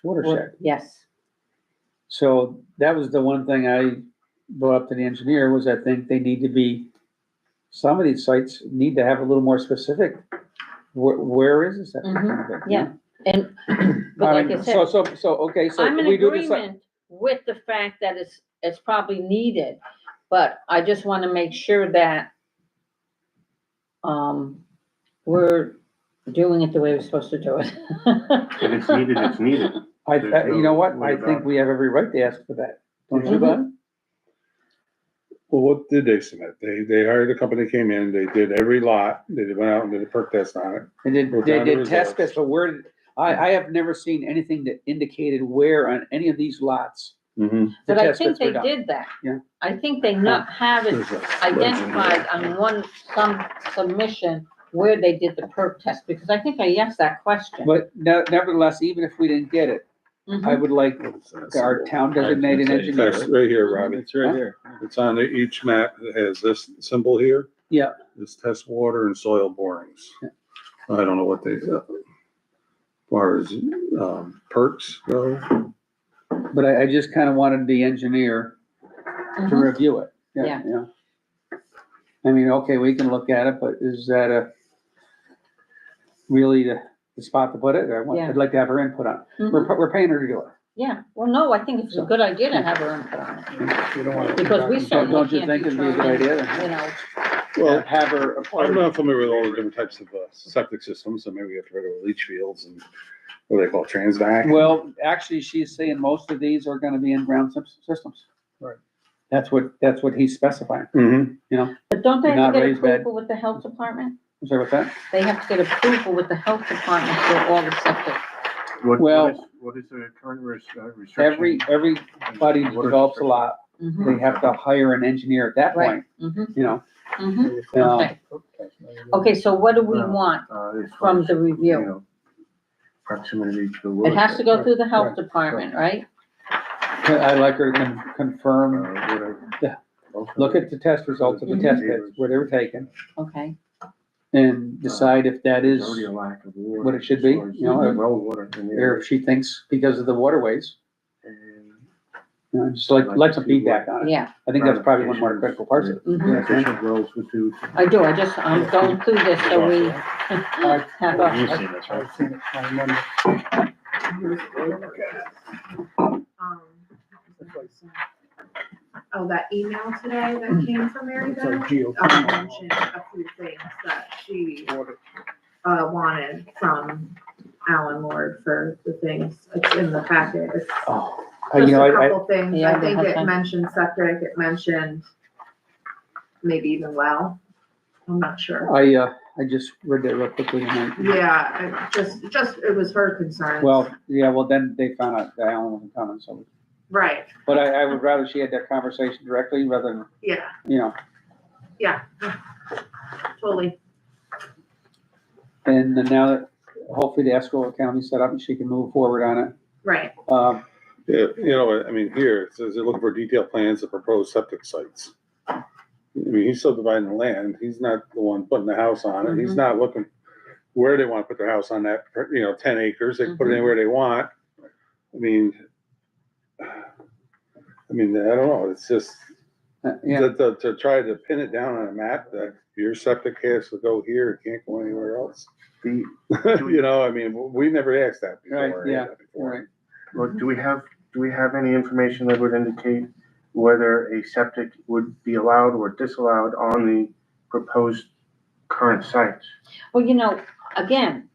watershed. Yes, So that was the one thing I brought up to the engineer, was I think they need to be, some of these sites need to have a little more specific. Where is this? yeah. And, but like I said, Okay, so I'm in we do this. agreement with the fact that it's probably needed, but I just want to make sure that, we're doing it the way we're supposed to do it. If it's needed, it's needed. You know what? There's I no way think about we have every right to ask for that. Don't you, Mhm. Bob? Well, what did they submit? They hired a company, came in, they did every lot, they went out and did a perk test on it. They did, Wrote they down the did test results. pits, but I have never seen anything that indicated where on any of these lots. Mm-hmm. the But I test think pits were they done. did that. Yeah. I think they not have it identified on some submission where they did the perk test, because I think I asked that question. But nevertheless, even if we didn't get it, I Mhm. would like our town designated engineer. That's right here, Robbie. It's right here. It's on each map. It has this symbol here. Yeah. This test water and soil borings. I don't know what they, as far as, perks go. But I just kind of wanted the engineer to Mhm. review it. Yeah. Yeah. I mean, okay, we can look at it, but is that really the spot to put it? Yeah. I'd like to have her input on it. Mhm. We're paying her to do it. Yeah, well, no, I think it's a good idea to have her input on it, You don't want to- because we certainly Don't you can't think it'd be a good determine, idea? you know, Well, Have her. a part I'm of- not familiar with all the different types of septic systems, so maybe we have to go to leach fields and what do they call it, transvac? Well, actually, she's saying most of these are gonna be in-ground systems. Right. That's what he's specifying. Mm-hmm. but don't they have Not to get raised bed. approval with the health department? I'm sorry, what's that? They have to get approval with the health department for all the septic. Well- What is the current restriction? Everybody What is develops a restriction? lot. Mhm. They have to hire an engineer at that Right. point, Mhm, you know? mhm. Um, Okay. Okay, so what do we No. want As far from as, the you review? know, proximity to the water. It has to go through the health department, right? I'd like her to confirm, Whatever. look at the test results of the test pits, where they were taken, Okay, and decide if that There's is, already a lack of water. what it should be, as far as you know, Well water in the or area. if she thinks because of the waterways, And you know, just like some feedback on it. yeah, I think that's probably one more critical part of it. mhm. efficient wells would do. I do, I'm going through this so we have You've a, seen this, right? I've seen it, I remember. Oh, that email today that came from Mary It's like Beth, geothermal. mentioned a few things that she, wanted from Alan Ward for the things, it's in the packet. It's Oh, just you know, a I, couple things, Yeah, I think but it okay. mentioned septic, it mentioned maybe even well, I'm not sure. I just read that real quickly tonight. Yeah, it was her concern. Well, yeah, well, then they found out that Alan wasn't coming, so, Right, but I would rather she had that conversation directly rather than, yeah, you know, yeah, totally, and then now that hopefully the escrow account is set up and she can move forward on it. right, Yeah, you know, I mean, here, it says they're looking for detailed plans of proposed septic sites. I mean, he's subdividing the land, he's not the one putting the house on it, he's not looking where they wanna put their house on that, 10 acres, they can put it anywhere they want. I mean, I don't know, it's just, Yeah, to try to pin it down on a map that your septic has to go here, it can't go anywhere else. The, I mean, we never asked that before. Right, yeah, right. well, do we have any information that would indicate whether a septic would be allowed or disallowed on the proposed current sites? well, you know, again,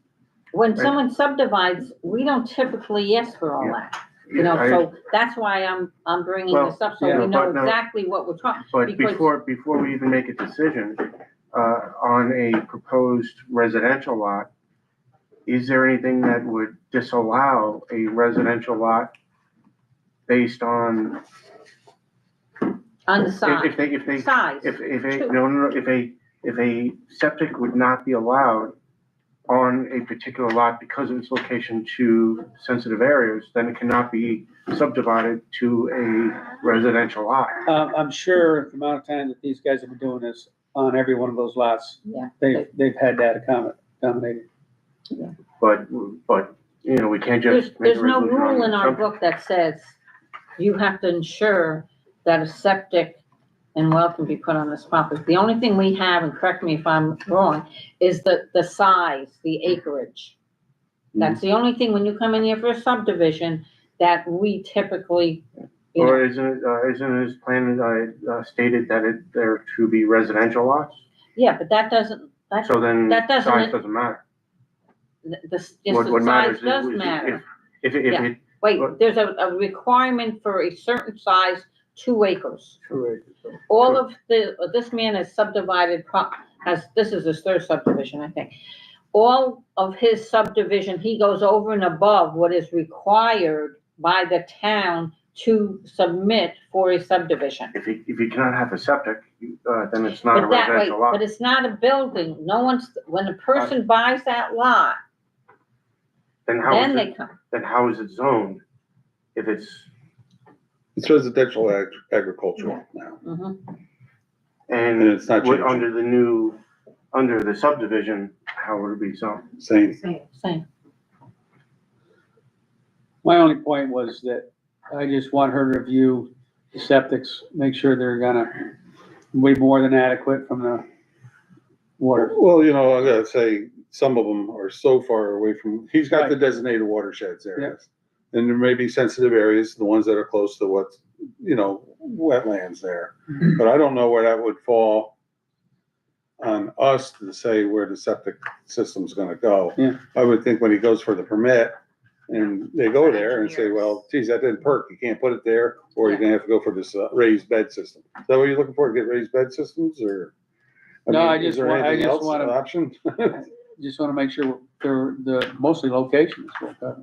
when someone subdivides, we don't typically ask for all that. You know, so that's why I'm bringing this up, so Well, we know but no- exactly what we're talking. But Because- before we even make a decision, on a proposed residential lot, is there anything that would disallow a residential lot based on? On the side, If they, size, if a septic would not be allowed on a particular lot because of its location to sensitive areas, then it cannot be subdivided to a residential lot. I'm sure the amount of time that these guys have been doing this on every one of those lots, yeah. they've had that accommodated. But, we can't just make a There's no resolution on rule in our something. book that says you have to ensure that a septic and well can be put on this property. The only thing we have, and correct me if I'm wrong, is the size, the acreage. That's the only thing when you come in here for a subdivision that we typically, you know, Or isn't his plan, stated that there to be residential lots? yeah, but that doesn't, So then That doesn't- size doesn't matter. just What the matters size does is matter. if Yeah. it, Wait, What? there's a requirement for a certain size, 2 acres. All of this man has subdivided, this is his third subdivision, I think. all of his subdivision, he goes over and above what is required by the town to submit for a subdivision. If you cannot have a septic, then it's not a But that way, residential lot. but it's not a building. No one's, when a person buys that lot, Then then they come. how is it zoned? If it's, It's residential agricultural now, Mhm. and and it's not with- changing. under the subdivision, how would it be zoned? Same. Same. Same. My only point was that I just want her to review the septics, make sure they're gonna be more than adequate from the water. Well, you know, I gotta say, some of them are so far away from, he's got the designated watersheds areas. And there may be sensitive areas, the ones that are close to what's, you know, wetlands there. But I don't know where that would fall on us to say where the septic system's gonna go. Yeah. I would think when he goes for the permit, and they go there and say, well, geez, that didn't perk, you can't put it there, or you're gonna have to go for this raised bed system. Is that what you're looking for, to get raised bed systems, or? No, mean, I is just there want- I anything just else, wanna- an option? Just wanna make sure they're, the, mostly location is what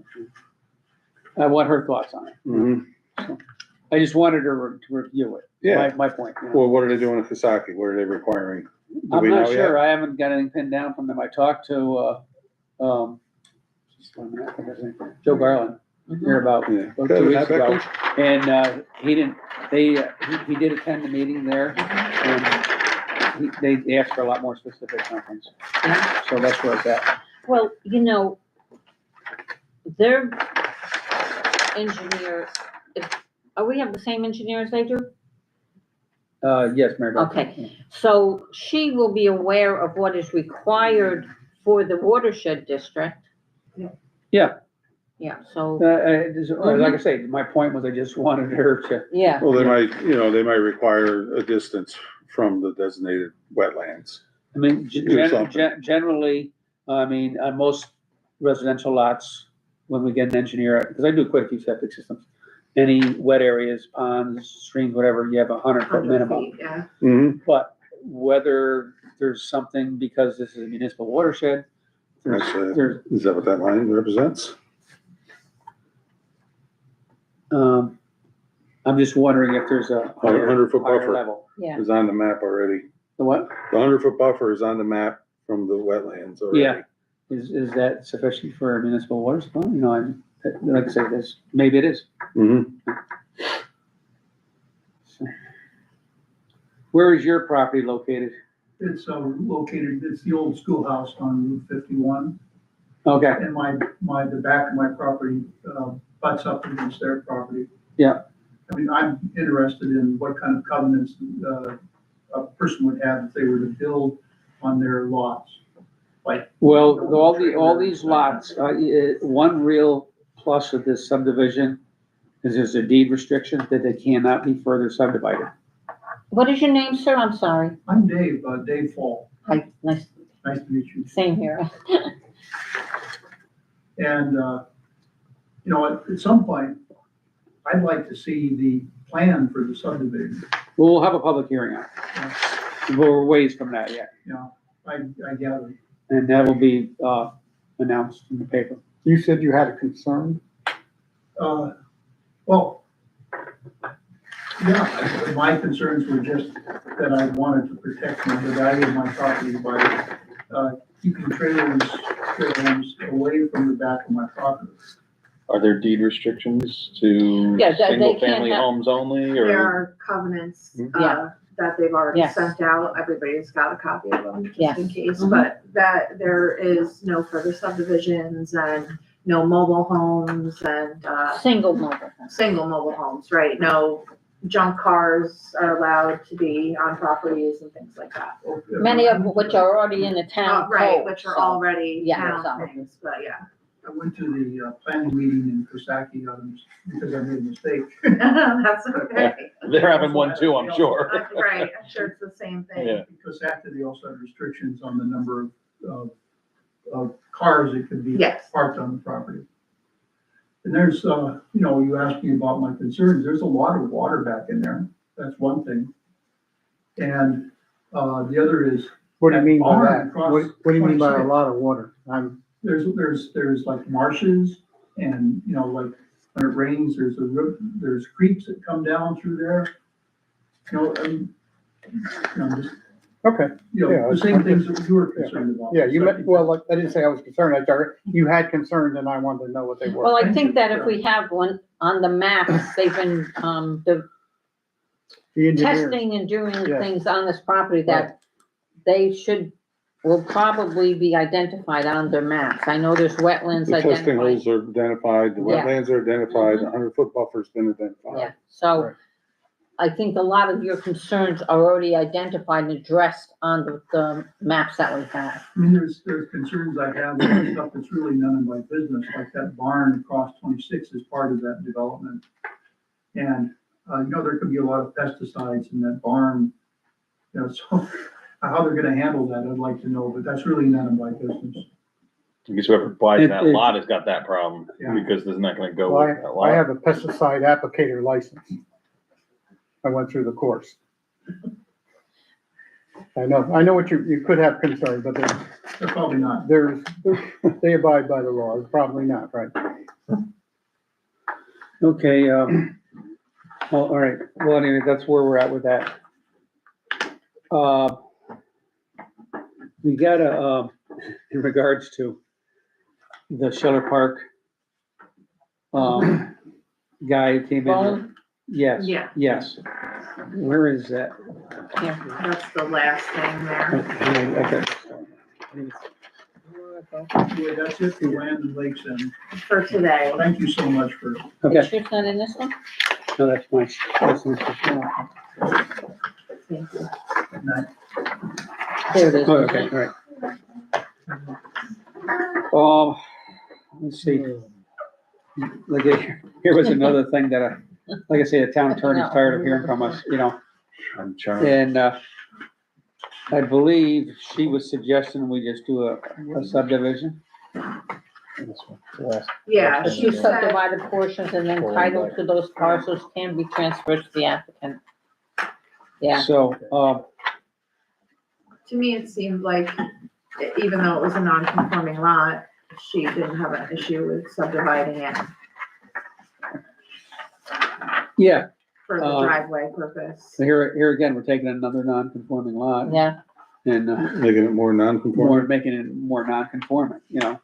I want her thoughts on it. Mhm. I just wanted her to review it. Yeah. My point. You know. Well, what are they doing in Kasaki? What are they requiring? Do I'm we not know yet? sure. I haven't got anything pinned down from them. I talked to, Joe Garland here about Yeah. 2 weeks Good, ago. Becky? And, he didn't, he did attend the meeting there and they asked for a lot more specifics on things. So that's where it's at. Well, you know, their engineer, we have the same engineer as they do? Yes, Mary Beth. Okay. So she will be aware of what is required for the watershed district. Yeah. Yeah, so, Like I say, my point was I just wanted her to, yeah, Well, they might, you know, they might require a distance from the designated wetlands. I mean, Do something. generally, I mean, on most residential lots, when we get an engineer, because I do quite a few septic systems, any wet areas, ponds, streams, whatever, you have 100-foot 100 minimum. feet, yeah. Mm-hmm. But whether there's something, because this is a municipal watershed, there's, Is that what that line represents? I'm just wondering if there's a higher 100-foot higher buffer. level. yeah. Is on the map already. The what? The 100-foot buffer is on the map from the wetlands already. Yeah. Is that sufficient for a municipal water supply? You know, like I say, this, maybe it is. Mm-hmm. Where is your property located? It's located, it's the old schoolhouse on Route 51. Okay, And the back of my property butts up against their property. Yeah. I mean, I'm interested in what kind of covenants a person would have if they were to build on their lots. Like, well, all these lots, one real plus of this subdivision is there's a deed restriction that they cannot be further subdivided. What is your name, sir? I'm sorry. I'm Dave, Dave Fall. Hi, nice, Nice to meet you. same here. And, you know, at some point, I'd like to see the plan for the subdivision. We'll have a public hearing on it. We're ways from that yet, You know, I gather. and that will be, announced in the paper. You said you had a concern? Well, yeah, my concerns were just that I wanted to protect the value of my property by keeping trailer homes away from the back of my property. Are there deed restrictions to Yeah, they can't single-family have- homes only, There or? are covenants, Yeah. that they've already Yes. sent out. Everybody's got a copy of them, just Yes. in case. Mhm. But that there is no further subdivisions and no mobile homes and, Single mobile home. single mobile homes, right? No junk cars are allowed to be on properties and things like that. Many of which are already in the town Right, code, which are so- already Yeah, town so- things, but yeah. I went to the planning meeting in Kosaki because I made a mistake. That's okay. They're having one too, I'm sure. Right, I'm sure it's the same thing. Yeah. Because after they also had restrictions on the number of cars that could be Yes. parked on the property. And there's, you know, you asked me about my concerns, there's a lot of water back in there, that's one thing. And, the other is, What do you mean by barn that? across What do you mean by a 26. lot of water? There's like marshes and, you know, like when it rains, there's creeks that come down through there. You know, just, Okay, you Yeah, know, the same things that you were concerned about. yeah, you meant, well, like, I didn't say I was concerned, you had concerns and I wanted to know what they were. Well, I think that if we have one on the maps, they've been, The engineers. testing and doing Yeah. things on this property that they will probably be identified on their maps. I know there's wetlands The testing identified. holes are identified, the Yeah. wetlands are identified, the 100-foot buffer's been identified. Yeah, so Right. I think a lot of your concerns are already identified and addressed on the maps that we have. I mean, there's concerns I have with stuff that's really none of my business, like that barn across 26 is part of that development. And, you know, there could be a lot of pesticides in that barn, you know, so how they're gonna handle that, I'd like to know, but that's really none of my business. I guess whoever buys that It- lot has got that problem, Yeah. because there's not gonna go Well, with that I lot. have a pesticide applicator license. I went through the course. I know what you could have concerns, but They're probably not. they abide by the law, probably not, right? Okay, well, all right, well, anyway, that's where we're at with that. We gotta, in regards to the Sheller Park, guy who came in. Bone? Yes. Yeah. Yes. Where is that? Here. That's the last thing there. Okay. Anyway, that's it for land and lakes, and For today. thank you so much for, Okay, It's just not in this one? no, that's nice. That's nice. Thank you. There it is. Oh, okay, all right. Let's see. Like, here was another thing that, like I say, the town attorney's tired of hearing from us, you know, I'm trying. and, I believe she was suggesting we just do a subdivision. Yeah, The she two said, subdivided portions and then title to those parcels can be transferred to the applicant. Yeah, So, to me, it seemed like, even though it was a non-conforming lot, she didn't have an issue with subdividing it yeah, for the driveway purpose. so here again, we're taking another non-conforming lot yeah. and, Making it more non-conforming. making it more non-conforming, you know.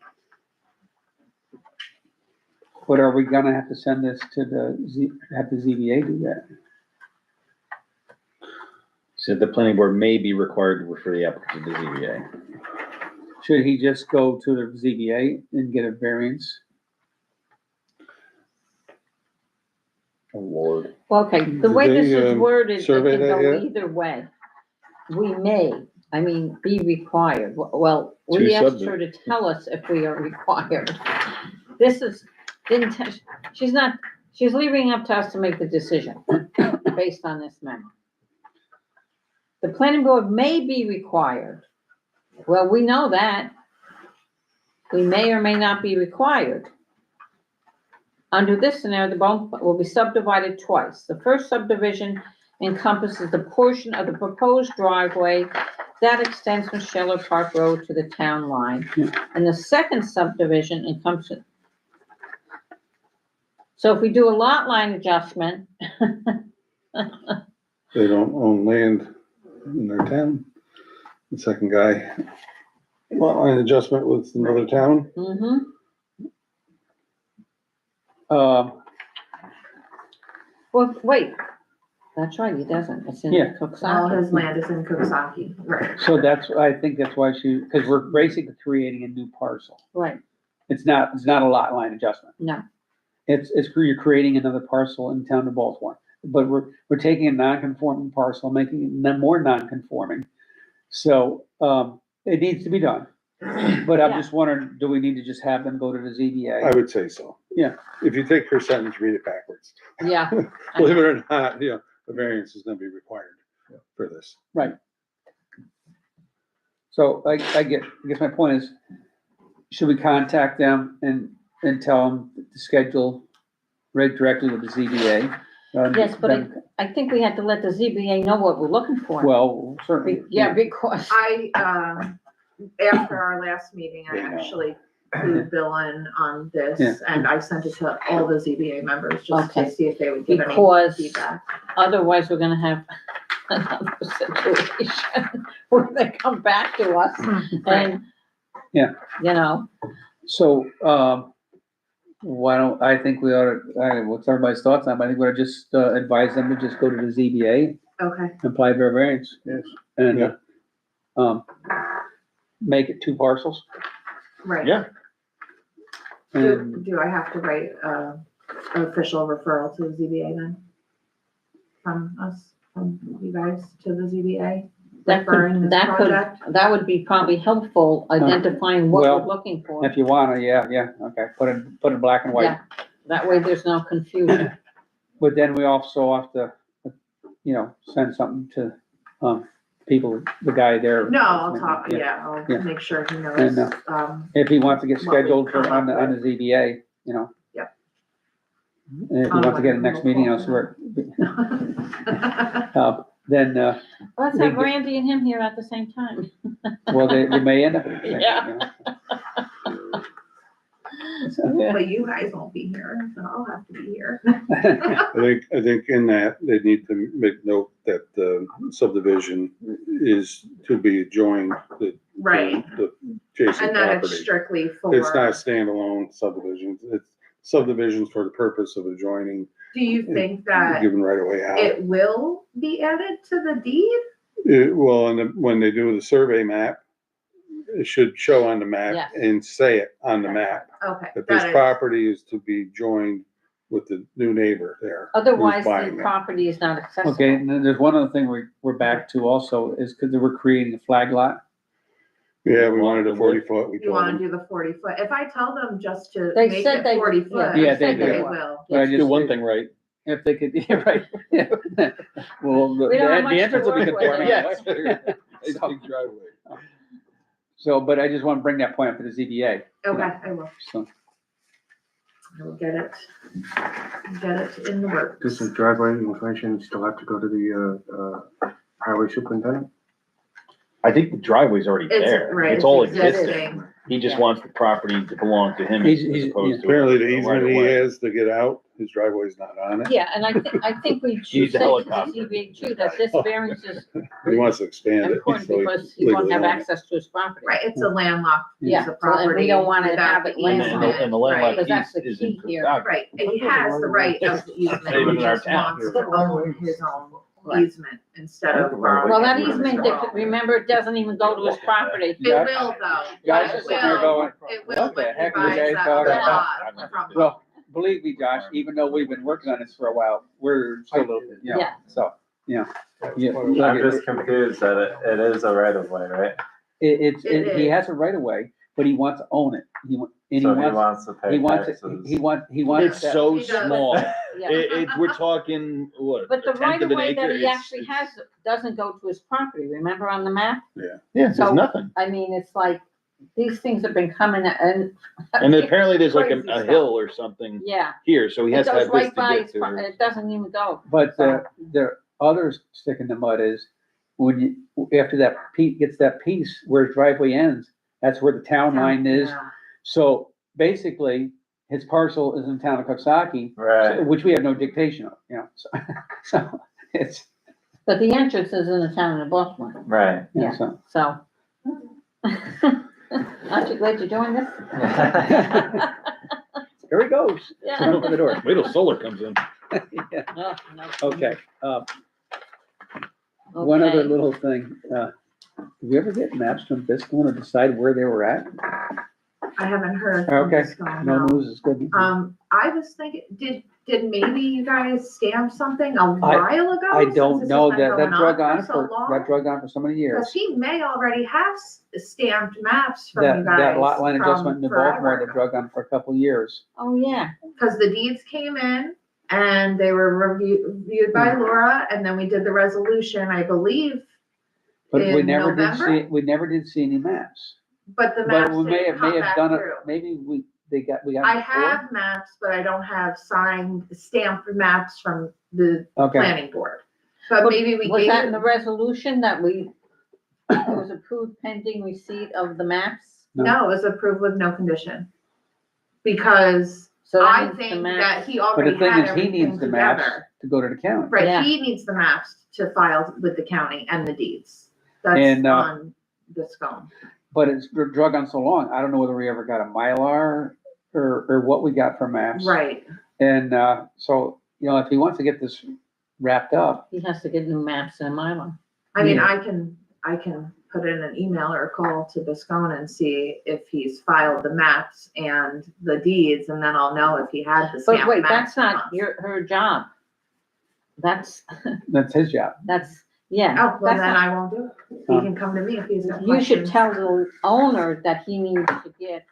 But are we gonna have to send this to have the ZBA do that? Said the planning board may be required to refer the applicant to the ZBA. Should he just go to the ZBA and get a variance? Oh, Lord. Well, okay, the way Did this they, is worded, it survey can that go yet? either way. We may, be required. Well, we Two asked her to tell us if we are required. This is, she's leaving up to us to make the decision based on this memo. The planning board may be required. Well, we know that. We may or may not be required. Under this scenario, the bone will be subdivided twice. The first subdivision encompasses the portion of the proposed driveway that extends from Sheller Park Road to the town line. And the second subdivision encompasses. So if we do a lot line adjustment, They don't own land in their town. The second guy, lot line adjustment with another town. mhm, well, wait, that's right, he doesn't. It's in Yeah. All Coxsackie. his land is in Coxsackie, right? So I think that's why because we're basically creating a new parcel. Right, It's not a lot line adjustment. no, You're creating another parcel in town of Baltimore. But we're taking a non-conforming parcel, making it more non-conforming. So, it needs to be done. But I'm Yeah. just wondering, do we need to just have them go to the I ZBA? would say so. Yeah. If you take her sentence, read it backwards. yeah. Believe it or not, the variance is gonna be required for this. Right. So I guess my point is, should we contact them and tell them to schedule right directly with the ZBA? Yes, but then- I think we had to let the ZBA know what we're looking for. Well, certainly. Yeah, because, After our last meeting, I They know. actually clued Bill in on Yeah. this, and I sent it to all the ZBA members just Okay. to see if they would give any because feedback. otherwise we're gonna have another situation where they come back to us and. Yeah. You know, So, why don't, I think we ought to, what's everybody's thoughts on it? I think we ought to just advise them to just go to the ZBA Okay, and apply for a variance. Yes. And, Yeah. make it 2 parcels. right. Yeah. And Do I have to write an official referral to the ZBA then? From us, from you guys to the ZBA? that Referring could, this that project? could, that would be probably helpful identifying what we're Well, looking for. if you wanna, yeah, okay, put it black and white. Yeah, that way there's no confusion. But then we also have to, send something to, people, the guy there. No, I'll talk, Yeah. I'll Yeah. make sure he knows, And, If he wants to get What we scheduled for, come on the, up on the ZBA, Yep. And if he wants to get a next meeting, I'll swear, then, Let's We have get- Randy and him here at the same time. well, they may end up. in the same, Yeah. But you guys won't be here, so I'll have to be here. I think in that, they need to make note that the subdivision is to be joined the. Right, The adjacent and that it's property. strictly for. It's not a standalone subdivision, it's subdivisions for the purpose of adjoining, Do you think that given right away out. it will be added to the deed? Well, and when they do the survey map, it should show on the map Yes. and say it on the map, Okay, that this that is, property is to be joined with the new neighbor there. who's Otherwise, the buying it. property is not accessible. Okay, and then there's one other thing we're back to also, is because we're creating a flag lot. Yeah, we wanted a 40-foot, we you told wanna them. do the 40 foot, if I tell them just to They make said it they- 40 foot, Yeah, they they do. will. But I Let's do just- one thing right. If they could, yeah, right, yeah. Well, the We don't have much to entrance will be work with. conforming. Yes. It's So- a big driveway. So, but I just want to bring that point up to the ZBA, Okay, I will, so. I will get it in the works. Does the driveway information still have to go to the, highway superintendent? I think the driveway's already It's, there. right, It's all it's existing. existing. He just Yeah. wants the property to belong to him as He's- opposed to. Apparently the a easement he right-of-way. has to get out, his driveway's not on it. Yeah, and I think we should Use the say to the helicopter. ZBA too, that this variance is He wants to expand it. important so he because he won't legally have owns it. access to his property. Right, it's a landlocked Yeah, piece of so- and we property. don't wanna without have it the And landlocked. easement, and the right. landlocked Because that's is the is key in here. Concord. Right, and he has the right of the easement, Saving he our just town. wants to own his own Right. easement instead of. Well, that borrowing easement, from his own. remember, it doesn't even go to his property. It will though. Guys are It sitting there will. going, It will what the when he heck are you buys guys that talking other about? lot from. Well, believe me, Josh, even though we've been working on this for a while, we're still, Yeah. so, yeah. I'm just confused that it is a right of way, right? He is. has a right of way, but he wants to own it. And So he wants to he pay wants, taxes. he wants It's that. so He does. small. Yeah. We're talking, what? But the a tenth right of an way that acre? he actually has doesn't go to his property, remember on the map? Yeah, there's So- nothing. I mean, it's like, these things have been coming and. And apparently there's like Crazy a stuff. hill or something Yeah, here, so he it has to goes have this right by to his, get to. it doesn't even go. But the other stick in the mud is, when you, after that gets that piece where his driveway ends, that's where the town line is. Yeah. So basically, his parcel is in the town of Coxsackie, Right. which we have no dictation of, so, so it's, But the entrance is in the town of Baltimore, Right. Yeah. so. so. Aren't you glad you're doing this? There he goes. Yeah. Open the door. Wait till solar comes in. Yeah. No, no. Okay, one other Okay. little thing, did we ever get maps from Biscone to decide where they were at? I haven't heard. from Okay, this guy, no no. news is good. I was thinking, did maybe you guys stamp something a while ago? I since don't this know has been that going drug on on so for, long? that drug on for so many Cause years. he may already have stamped maps from you guys. That lot line from adjustment in Baltimore, forever. that drug on for a couple of years. Oh, yeah, Cause the deeds came in and they were reviewed Hmm. by Laura, and then we did the resolution, I believe, But we in never did November? see, we never did see any maps. but the But maps we may didn't have come back done it, through. maybe we got. I them before? have maps, but I don't have signed stamped maps from the Okay, planning board. But maybe we Was gave that in the it, resolution that it was approved pending receipt of the maps? no, it was approved with no condition. Because So that I means the think maps- that he but already the thing had is, he everything needs the maps together. to go to the county. Right, Yeah. he needs the maps to file with the county and the deeds. That's And, on the scone. But it's drug on so long, I don't know whether we ever got a Mylar or what we got for maps. Right, And, so, if he wants to get this wrapped up, He has to get new maps and a Mylar. I mean, Yeah. I can put in an email or a call to Biscone and see if he's filed the maps and the deeds, and then I'll know if he had the But stamped wait, maps. that's or not her job. That's, that's his job. yeah. Oh, well, that's then not- I won't do it. He can come to me if he's got You should questions. tell the owner that he needs to get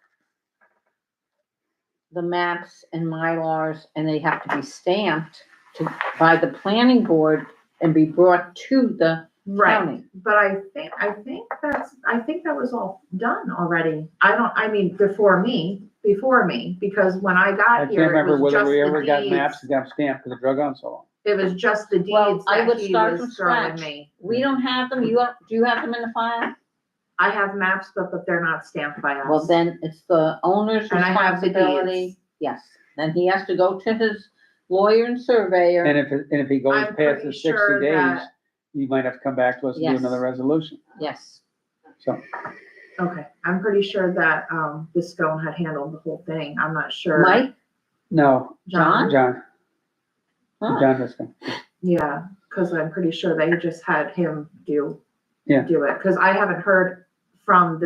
the maps and Mylars, and they have to be stamped by the planning board and be brought to the Right, county. but I think that was all done already. I mean, before me, because when I I got can't here, it remember was whether just we ever the got maps deeds. and got them stamped because it drug on so long. It was just the Well, deeds I that would he start from was throwing scratch. me. We don't have them, do you have them in the file? I have maps, but they're not stamped by us. Well, then it's the owner's And I have the responsibility. deeds. Yes, then he has to go to his lawyer and surveyor. And if he goes I'm past pretty the sure 60 days, that- you might have to come back to us and do Yes. another resolution. Yes, So, Okay, I'm pretty sure that, Biscone had handled the whole thing. I'm not sure. Mike? no, John? John, Huh. John Biscone. Yeah, cause I'm pretty sure they just had him do Yeah. it, cause I haven't heard from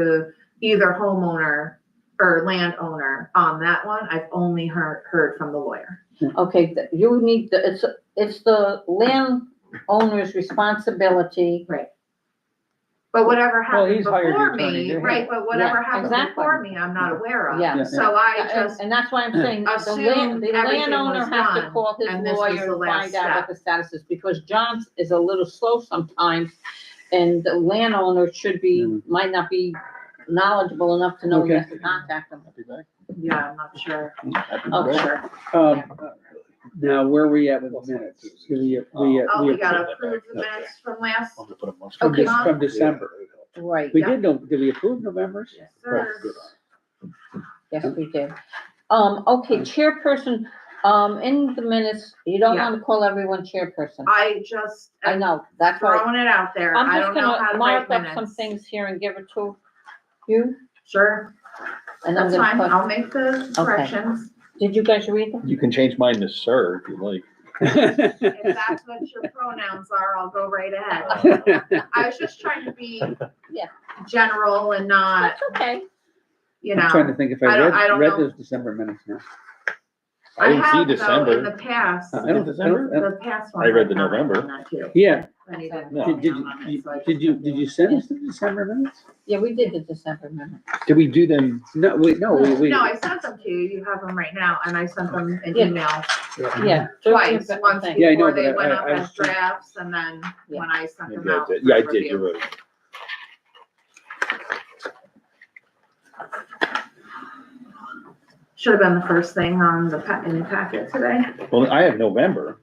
either homeowner or landowner on that one. I've only heard from the lawyer. Okay, you need, it's the landowner's responsibility. But whatever Well, happened he's hired the before attorney me, to right, handle but whatever Yeah, happened exactly. before me, I'm not aware of. Yeah. So I just, And that's why I'm saying, the assumed the everything landowner was has to done, call his and this was lawyer the and last find out what step. the status is, because John's is a little slow sometimes. And the landowner might not be knowledgeable enough to know he has to contact them. yeah, I'm not sure. Oh, sure. Now, where are we at with the minutes? Oh, we gotta approve the minutes from last, Okay. From December. Right, We Yeah. did we approve November's? yes, sir. yes, we did. Okay, chairperson, in the minutes, you don't Yeah. want to call everyone chairperson. I just I am know, that's why. throwing it out there. I'm I just don't know how gonna to mark write up some minutes. things here and give it to you, Sure, and I'm that's gonna fine. put, I'll make the corrections. did you guys read them? You can change mine to sir if you like. If that's what your pronouns are, I'll go right ahead. I was just trying to be Yeah. general and not, That's okay. you I'm trying to know. think if I don't read know. those December minutes now. I didn't see have, though, in December. the past, I don't- the past one. I read the November. Yeah, And he didn't No. comment did on it, so I did just- you send us the December minutes? Yeah, we did the December minutes. Did we do them? No, we. No, I sent them to you. You have them right now, and I sent them an Yeah. email Yeah. twice, once Yeah, I know, before they but went I- up I as was- drafts, and then Yeah. when I sent them Maybe I out. did. for Yeah, I did, review. you're right. Should have been the first thing on in the packet today. Well, I have November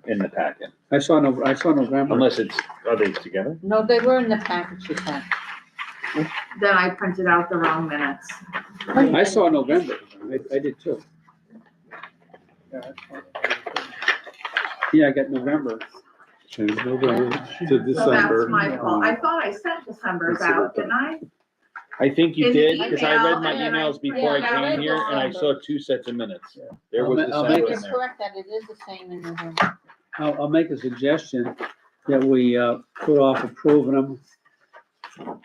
in the packet, I saw November. unless are they together? No, they were in the package you sent. Then I printed out the wrong minutes. I saw November. I did too. Yeah, I got November. Change November to So that's December. my fault. I thought I sent December's out, didn't I? I think you In the did, because I email, read my and then I emails before I printed out came here, and I December. saw 2 sets of minutes. There was I'll December make in You're there. correct that it is the same in November. I'll make a suggestion that we, put off approving them.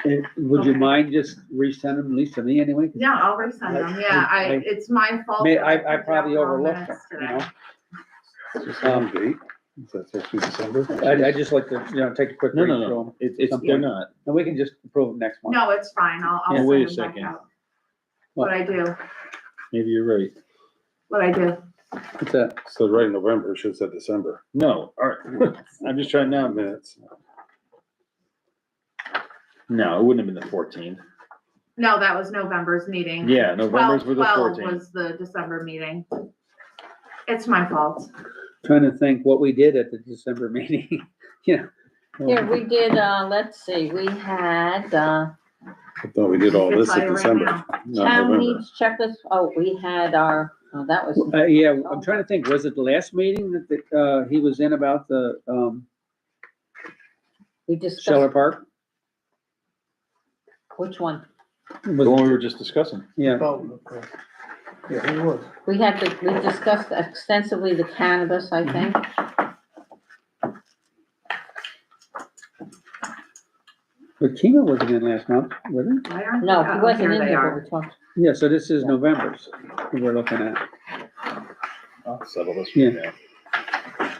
And would you Okay. mind just resend them, at least to me anyway? Yeah, I'll resend them. Yeah, it's my fault. May, that I printed probably out the wrong overlooked them, minutes you today. know? Just one date. Is that supposed to be December? I just like to, take a quick No, read no, through no, them. it's, they're not. And we can just approve them next month. No, it's fine. I'll Yeah, send wait a them back second. out. What I do, Maybe you're right. what I do. It's a, So right in November, it should have said December No, all right. I'm just trying now. minutes. No, it wouldn't have been the 14th. No, that was November's meeting. Yeah, November's were the 12 14th. was the December meeting. It's my fault. Trying to think what we did at the December meeting, yeah. Here, we did, let's see, we had, I thought we did all this I in can tell December, you right not town November. needs checklist, oh, we had our, oh, that was, Yeah, I'm trying to think, was it the last meeting that, he was in about the, we discussed, Sheller Park? which one? The Was one it- we were just discussing. Yeah, Yeah, he was. We discussed extensively the cannabis, I think. but Kima wasn't in last month, was he? Why aren't No, they- he oh, wasn't here in they there, are. but we talked. Yeah, so this is November's we're looking at. I'll settle this Yeah. one now.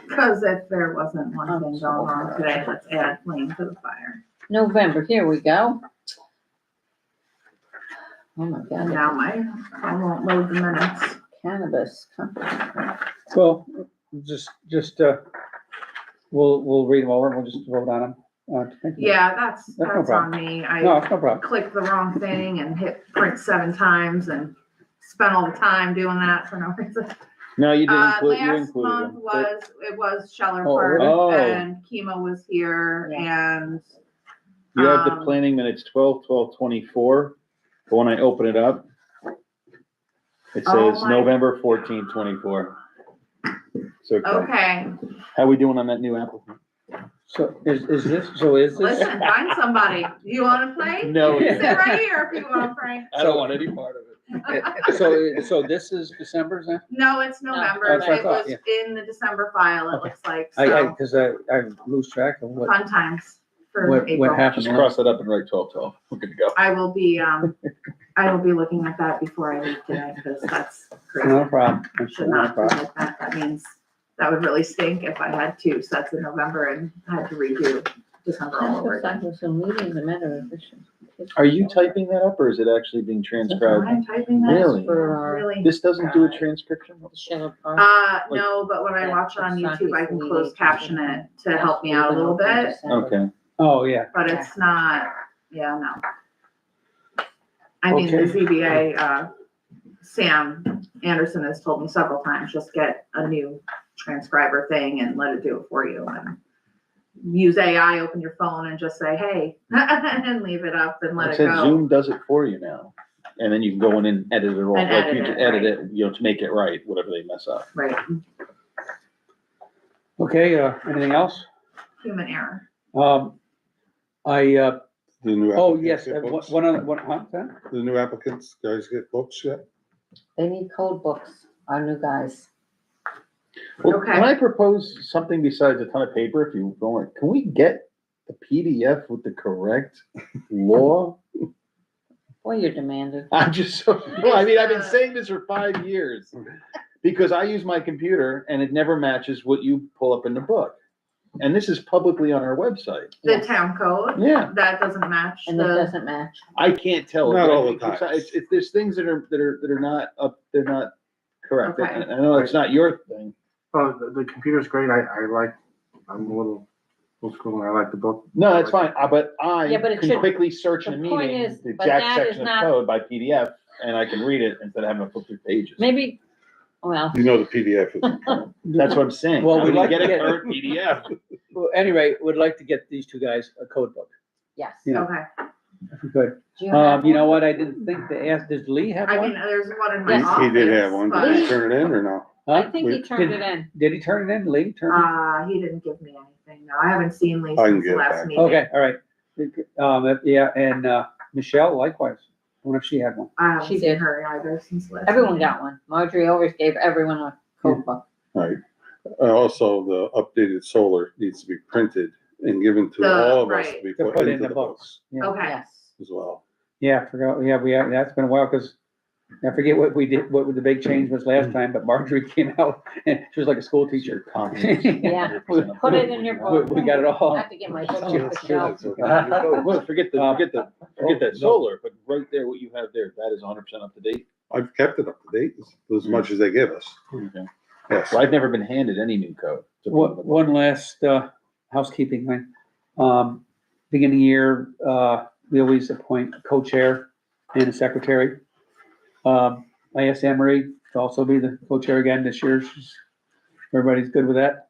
Because if there wasn't one Oh, thing going on today, let's add flame to the fire. November, here we go. Oh my And God, now I won't load the minutes. cannabis. Well, we'll read them over and we'll just vote on them. Yeah, that's no on problem. me. No, I it's no problem. clicked the wrong thing and hit print 7 times and spent all the time doing that for no reason. No, you did include, you Last included month them. it was Sheller Oh, Park really? Oh. and Kima was here and. You have the um, planning minutes 12/12/24, but when I open it up, it Oh says my- November 14/24. So, Okay, how we doing on that new applicant? So is this? listen, find somebody. You wanna play? No. Sit right here if you wanna play. I don't want any part of it. So this is December's then? No, it's November. That's what I It thought, was in the December file, it Okay. looks like, I, so cause I lose track of what fun times for what April. happened. Just cross that up and write 12/12. We're good to go. I will be looking at that before I leave today, because that's crazy. No problem. Should No not be problem. like that. That means, that would really stink if I had 2 sets in November and had to redo December all over again. Are you typing that up or is it actually being transcribed? I'm typing that. Really? For our Really? This doesn't do a transcription? Sheller Park. No, but when I watch it on YouTube, I can close caption it to help me out a little bit, Okay. Oh, yeah. but it's not, yeah, no. I mean, the Okay. ZBA, Sam Anderson has told me several times, just get a new transcriber thing and let it do it for you. And use AI, open your phone and just say, hey, and leave it up and let It it said go. Zoom does it for you now. And then you can go in and edit it all, And like edit you it, can edit right. it, you know, to make it right, whatever they mess up. Right, Okay, anything else? human error. The new Oh, applicants yes, get books? one other, huh, Sam? The new applicants, guys get books yet? They need code books, our new guys. Well, Okay. can I propose something besides a ton of paper if you don't want? Can we get the PDF with the correct law? Boy, you're demanding. I'm just so, well, I mean, I've been saying this for 5 years. Because I use my computer and it never matches what you pull up in the book. And this is publicly on our website. The town code, Yeah, that doesn't match And it the, doesn't match. I can't tell. Not all the time. It's, there's things that are not up, they're not correct. Okay. I know it's not your thing. Oh, the computer's great. I'm a little old school and I like the book. No, that's fine, but Yeah, but it can should- quickly search in a the point meeting, is- the but exact that is section of not- code by PDF, and I can read it instead of having to flip through pages. Maybe, well, You know the PDF is. That's what I'm saying. Well, How we'd do you like get to a get- current PDF. Well, anyway, would like to get these two guys a code book, yes. you know, okay. if we could. Do you have You know one? what, I didn't think to ask, does Lee have I mean, one? there's one in my Yes. office. He did have one. Did he but, turn it in or no? I Huh? think he turned it in. Did he turn it in, Lee, turn it? he didn't give me anything, no, I haven't seen Lee I can since get the it last back. meeting. Okay, all right. Yeah, and, Michelle likewise, I wonder if she had one. I haven't She seen did. her either since last. Everyone meeting. got one. Marjorie always gave everyone a code book. Right. Also, the updated solar needs to be printed and given to all of us to be To put into the books Yeah. Okay, Yes. as well. Yeah, I forgot, yeah, that's been a while, cause I forget what we did, what the big change was last time, but Marjorie came out and she was like a school teacher. Yeah. Put it in your book. We got it I all. have to get my book Yeah, off the sure, shelf. that's okay. Well, forget that solar, but right there, what you have there, that is 100% up to date. I've kept it up to date as much as they give us. Okay. Yes. Well, I've never been handed any new code. One last, housekeeping thing. Beginning of the year, we always appoint a co-chair and a secretary. I asked Anne Marie to also be the co-chair again this year. Everybody's good with that?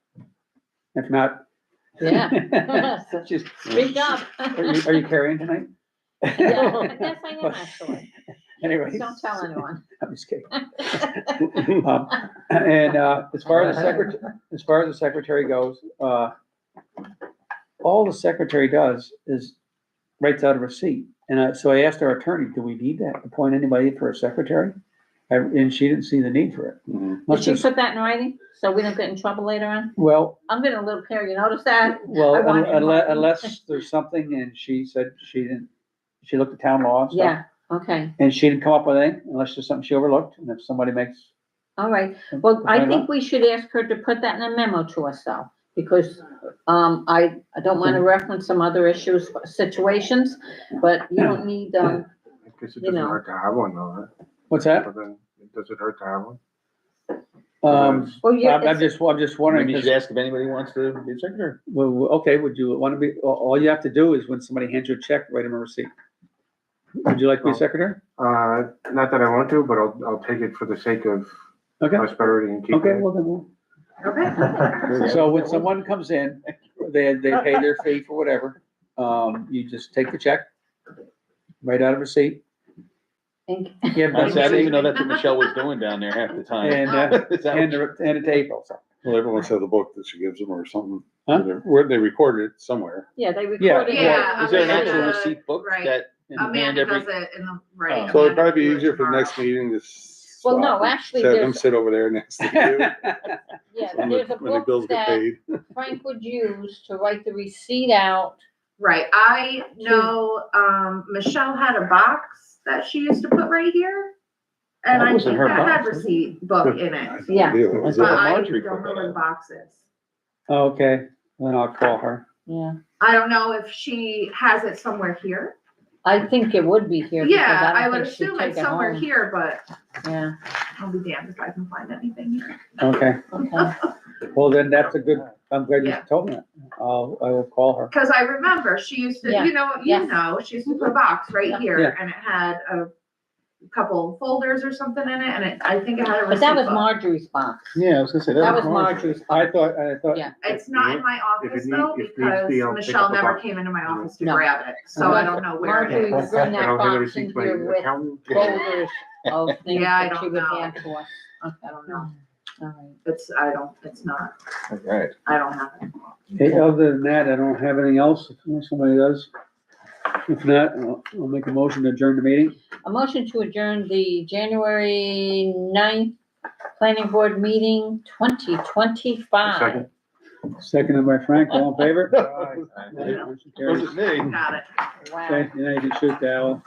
If not. Yeah. Just, Speak up. are you carrying tonight? Yeah, I guess I am actually. Anyways. Don't tell anyone. I'm just kidding. And, as far as the secretary goes, all the secretary does is writes out a receipt. And so I asked our attorney, do we need that, appoint anybody for a secretary? And she didn't see the need for it. Mhm. Did Must she have- put that in writing, so we don't get in trouble later on? Well, I'm getting a little carried, you notice that? well, I want it in writing. unless there's something, and she said she didn't, she looked at town law and stuff. Yeah, okay, And she didn't come up with anything, unless there's something she overlooked, and if somebody makes. all right. Well, I Why think not? we should ask her to put that in a memo to us though, because, I don't wanna reference some other issues, situations, but you don't need, I guess it You doesn't know. hurt to have one though, right? What's that? But then, does it hurt to have one? well, you. I'm just wondering, Maybe you 'cause- should ask if anybody wants to be secretary. well, okay, would you wanna be, all you have to do is when somebody hands you a check, write them a receipt. Would you like to be secretary? Not that I want to, but I'll take it for the sake of Okay, prosperity and keeping okay, it. well then, we'll. Okay. So when someone comes in, they pay their fee for whatever, you just take the check, write out a receipt, And- give them I didn't the even know receipt, that's what Michelle was doing down there half the time. and, Is that and what- it to April, so. Well, everyone's had the book that she gives them or something, Huh? where they recorded it somewhere. Yeah, they Yeah. recorded. Yeah, Is there an Amanda- actual receipt book right. that? in hand Amanda every- does it in the, right. So it'd Amanda probably be will do it easier for the tomorrow. next meeting to. Well, no, swap and actually, Have them there's- sit over there next to you. Yeah, when there's a the book bills get that paid. Frank would use to write the receipt out. Right, I know, Michelle had a box that she used to put right here. And That I wasn't think her that had box, was it? receipt book in I it, have Yeah. no idea what it was. but I Marjorie don't put that know where the in. box is. Okay, then I'll call her. Yeah, I don't know if she has it somewhere here. I think it would be here. because Yeah, I don't would think she'd assume take it's it somewhere home. here, but Yeah, I'll be damned if I can find anything here. Okay, okay. well then that's a good, I'm glad you Yeah. told me that. I will call her. Cause I remember she used to, Yeah. you know, Yes. she used to put a box right Yeah. here Yeah. and it had a couple folders or something in it, and I think it had a But that receipt was book. Marjorie's box. Yeah, I was gonna say, That was Marjorie. Marjorie's I box. thought. Yeah. It's not in my If office it though, need- if needs because be, I'll pick Michelle up a never box. came into my office to No. grab it, so I don't know where it Marjorie is. would bring And that I'll hand the box receipt in to my here with accountant. folders of things Yeah, I that she don't would know. hand to us. Okay. I don't know. All right. It's not, Right. I don't have it. Okay, other than that, I don't have anything else, if somebody does. If not, I'll make a motion to adjourn the meeting. A motion to adjourn the January 9th planning board meeting 2025. Second. Seconded by Frank, all in favor? It Motion carries. wasn't me. Got it. Wow. Okay, now you can shoot the owl.